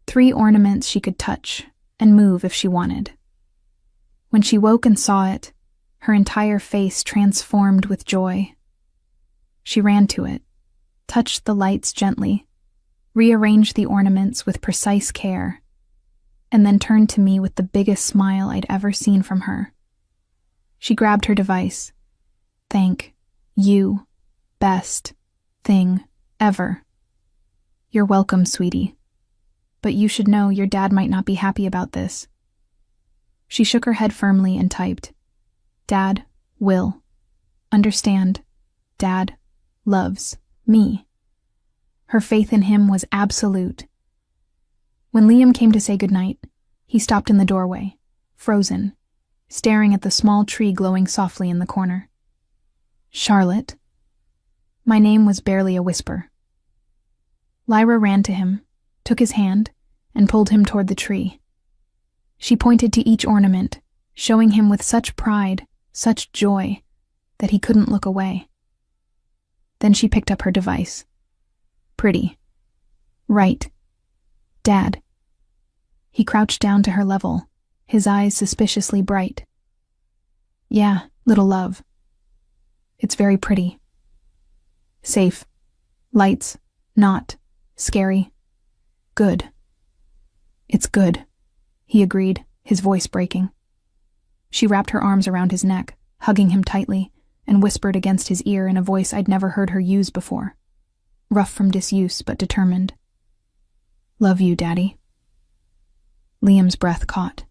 Speaker 1: 3 ornaments she could touch and move if she wanted. When she woke and saw it, her entire face transformed with joy. She ran to it, touched the lights gently, rearranged the ornaments with precise care, and then turned to me with the biggest smile I'd ever seen from her. She grabbed her device. Thank you, best thing ever. You're welcome, sweetie. But you should know your dad might not be happy about this. She shook her head firmly and typed, Dad will understand. Dad loves me. Her faith in him was absolute. When Liam came to say goodnight, he stopped in the doorway, frozen, staring at the small tree glowing softly in the corner. Charlotte. My name was barely a whisper. Lyra ran to him, took his hand, and pulled him toward the tree. She pointed to each ornament, showing him with such pride, such joy, that he couldn't look away. Then she picked up her device. Pretty. Right. Dad. He crouched down to her level, his eyes suspiciously bright. Yeah, little love. It's very pretty. Safe. Lights. Not. Scary. Good. It's good, he agreed, his voice breaking. She wrapped her arms around his neck, hugging him tightly, and whispered against his ear in a voice I'd never heard her use before. Rough from disuse, but determined. Love you, Daddy. Liam's breath caught.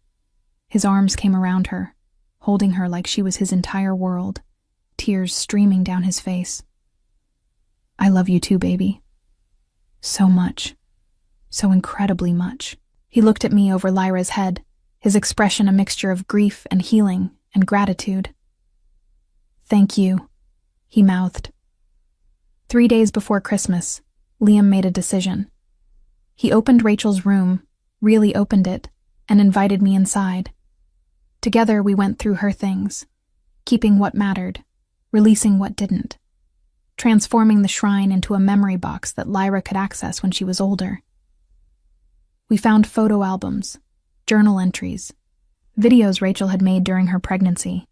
Speaker 1: His arms came around her, holding her like she was his entire world, tears streaming down his face. I love you too, baby. So much. So incredibly much. He looked at me over Lyra's head, his expression a mixture of grief and healing and gratitude. Thank you, he mouthed. 3 days before Christmas, Liam made a decision. He opened Rachel's room, really opened it, and invited me inside. Together we went through her things, keeping what mattered, releasing what didn't, transforming the shrine into a memory box that Lyra could access when she was older. We found photo albums, journal entries, videos Rachel had made during her pregnancy.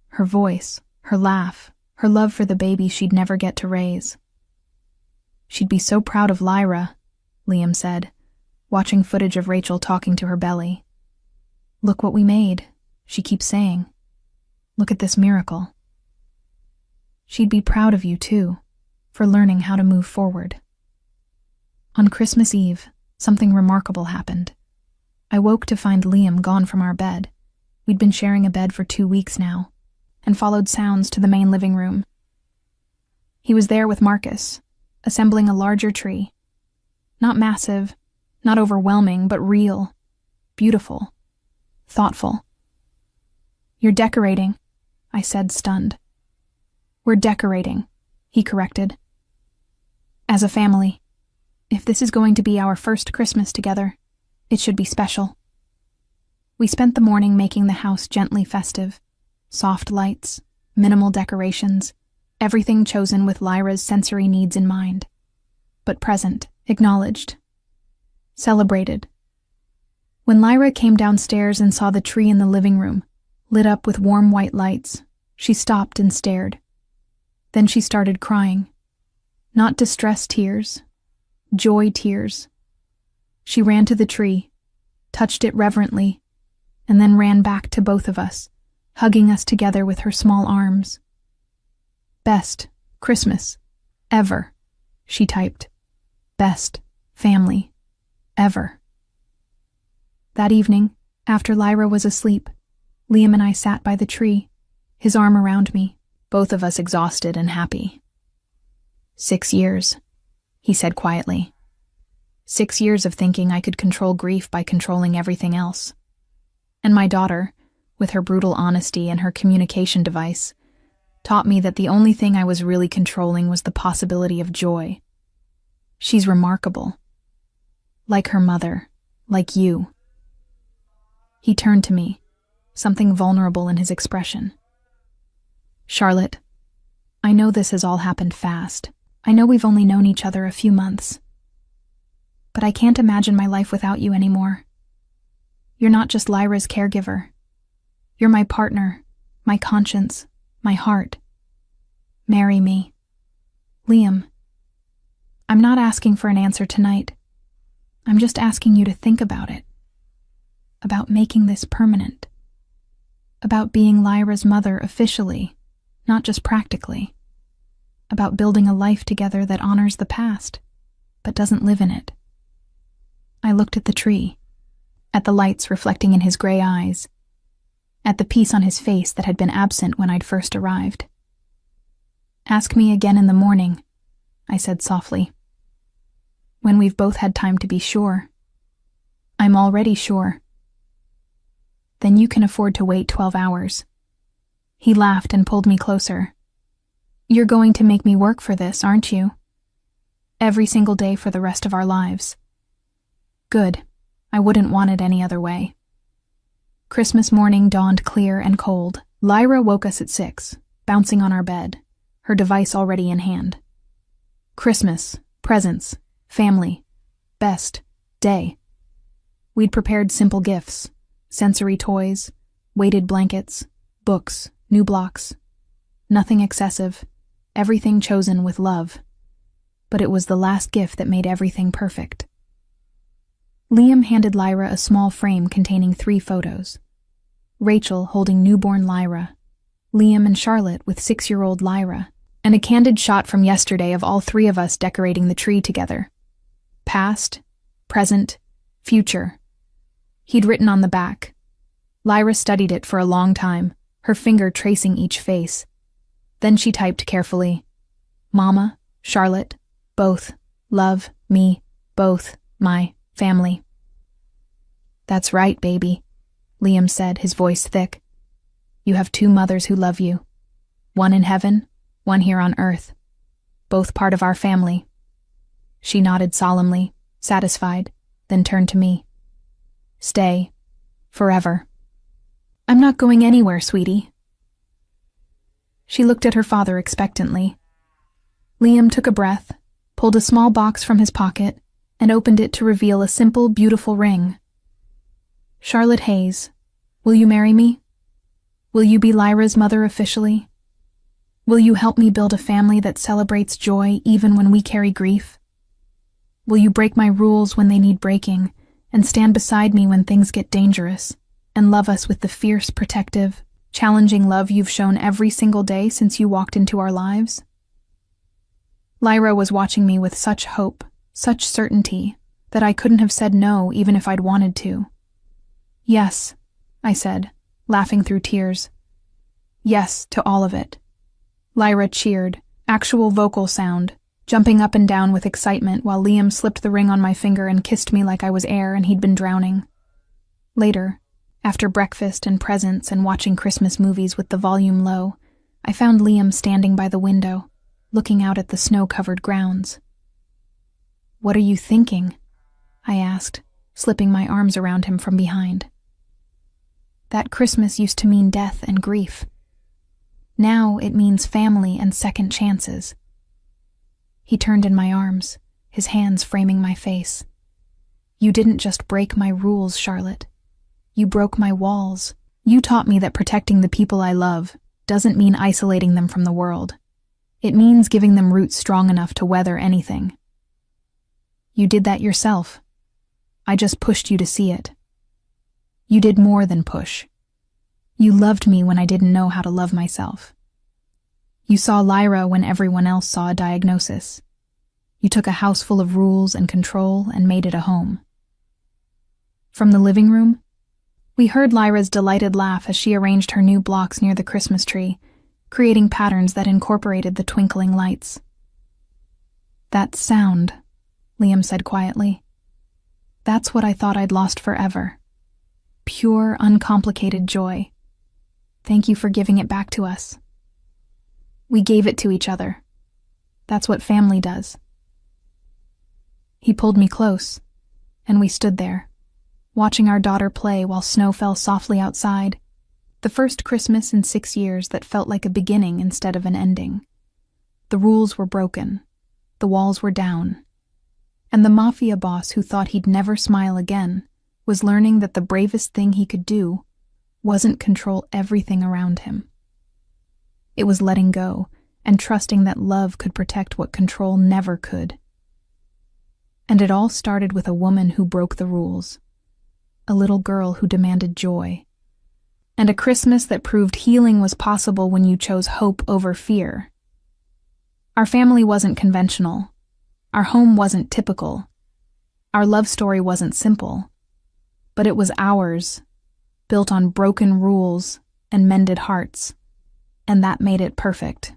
Speaker 1: Her voice, her laugh, her love for the baby she'd never get to raise. She'd be so proud of Lyra, Liam said, watching footage of Rachel talking to her belly. Look what we made, she keeps saying. Look at this miracle. She'd be proud of you, too, for learning how to move forward. On Christmas Eve, something remarkable happened. I woke to find Liam gone from our bed. We'd been sharing a bed for 2 weeks now, and followed sounds to the main living room. He was there with Marcus, assembling a larger tree. Not massive, not overwhelming, but real, beautiful, thoughtful. You're decorating, I said, stunned. We're decorating, he corrected. As a family. If this is going to be our first Christmas together, it should be special. We spent the morning making the house gently festive. Soft lights, minimal decorations, everything chosen with Lyra's sensory needs in mind. But present, acknowledged, celebrated. When Lyra came downstairs and saw the tree in the living room, lit up with warm white lights, she stopped and stared. Then she started crying. Not distress tears, joy tears. She ran to the tree, touched it reverently, and then ran back to both of us, hugging us together with her small arms. "Best Christmas ever," she typed. "Best family ever." That evening, after Lyra was asleep, Liam and I sat by the tree, his arm around me, both of us exhausted and happy. 6 years, he said quietly. 6 years of thinking I could control grief by controlling everything else. And my daughter, with her brutal honesty and her communication device, taught me that the only thing I was really controlling was the possibility of joy. She's remarkable. Like her mother, like you. He turned to me, something vulnerable in his expression. "Charlotte, I know this has all happened fast. I know we've only known each other a few months. But I can't imagine my life without you anymore. You're not just Lyra's caregiver. You're my partner, my conscience, my heart. Marry me." Liam, I'm not asking for an answer tonight. I'm just asking you to think about it. About making this permanent. About being Lyra's mother officially, not just practically. About building a life together that honors the past, but doesn't live in it. I looked at the tree, at the lights reflecting in his gray eyes, at the peace on his face that had been absent when I'd first arrived. "Ask me again in the morning," I said softly. "When we've both had time to be sure." "I'm already sure." "Then you can afford to wait 12 hours. He laughed and pulled me closer. "You're going to make me work for this, aren't you? Every single day for the rest of our lives." Good. I wouldn't want it any other way. Christmas morning dawned clear and cold. Lyra woke us at 6, bouncing on our bed, her device already in hand. Christmas, presents, family, best day. We'd prepared simple gifts, sensory toys, weighted blankets, books, new blocks. Nothing excessive, everything chosen with love. But it was the last gift that made everything perfect. Liam handed Lyra a small frame containing 3 photos. Rachel holding newborn Lyra, Liam and Charlotte with 6-year-old Lyra, and a candid shot from yesterday of all 3 of us decorating the tree together. Past, present, future. He'd written on the back. Lyra studied it for a long time, her finger tracing each face. Then she typed carefully, "Mama, Charlotte, both, love, me, both, my family." "That's right, baby," Liam said, his voice thick. "You have 2 mothers who love you. One in heaven, one here on earth. Both part of our family." She nodded solemnly, satisfied, then turned to me. "Stay. Forever." "I'm not going anywhere, sweetie." She looked at her father expectantly. Liam took a breath, pulled a small box from his pocket, and opened it to reveal a simple, beautiful ring. "Charlotte Hayes, will you marry me? Will you be Lyra's mother officially? Will you help me build a family that celebrates joy even when we carry grief? Will you break my rules when they need breaking, and stand beside me when things get dangerous, and love us with the fierce, protective, challenging love you've shown every single day since you walked into our lives?" Lyra was watching me with such hope, such certainty, that I couldn't have said no even if I'd wanted to. "Yes," I said, laughing through tears. "Yes to all of it." Lyra cheered, actual vocal sound, jumping up and down with excitement while Liam slipped the ring on my finger and kissed me like I was air and he'd been drowning. Later, after breakfast and presents and watching Christmas movies with the volume low, I found Liam standing by the window, looking out at the snow-covered grounds. "What are you thinking?" I asked, slipping my arms around him from behind. That Christmas used to mean death and grief. Now it means family and second chances. He turned in my arms, his hands framing my face. "You didn't just break my rules, Charlotte. You broke my walls. You taught me that protecting the people I love doesn't mean isolating them from the world. It means giving them roots strong enough to weather anything. You did that yourself. I just pushed you to see it." You did more than push. You loved me when I didn't know how to love myself. You saw Lyra when everyone else saw a diagnosis. You took a house full of rules and control and made it a home. From the living room, we heard Lyra's delighted laugh as she arranged her new blocks near the Christmas tree, creating patterns that incorporated the twinkling lights. "That sound," Liam said quietly. "That's what I thought I'd lost forever. Pure, uncomplicated joy. Thank you for giving it back to us." "We gave it to each other. That's what family does." He pulled me close, and we stood there, watching our daughter play while snow fell softly outside. The first Christmas in 6 years that felt like a beginning instead of an ending. The rules were broken. The walls were down. And the Mafia boss who thought he'd never smile again was learning that the bravest thing he could do wasn't control everything around him. It was letting go and trusting that love could protect what control never could. And it all started with a woman who broke the rules, a little girl who demanded joy, and a Christmas that proved healing was possible when you chose hope over fear. Our family wasn't conventional. Our home wasn't typical. Our love story wasn't simple. But it was ours, built on broken rules and mended hearts, and that made it perfect.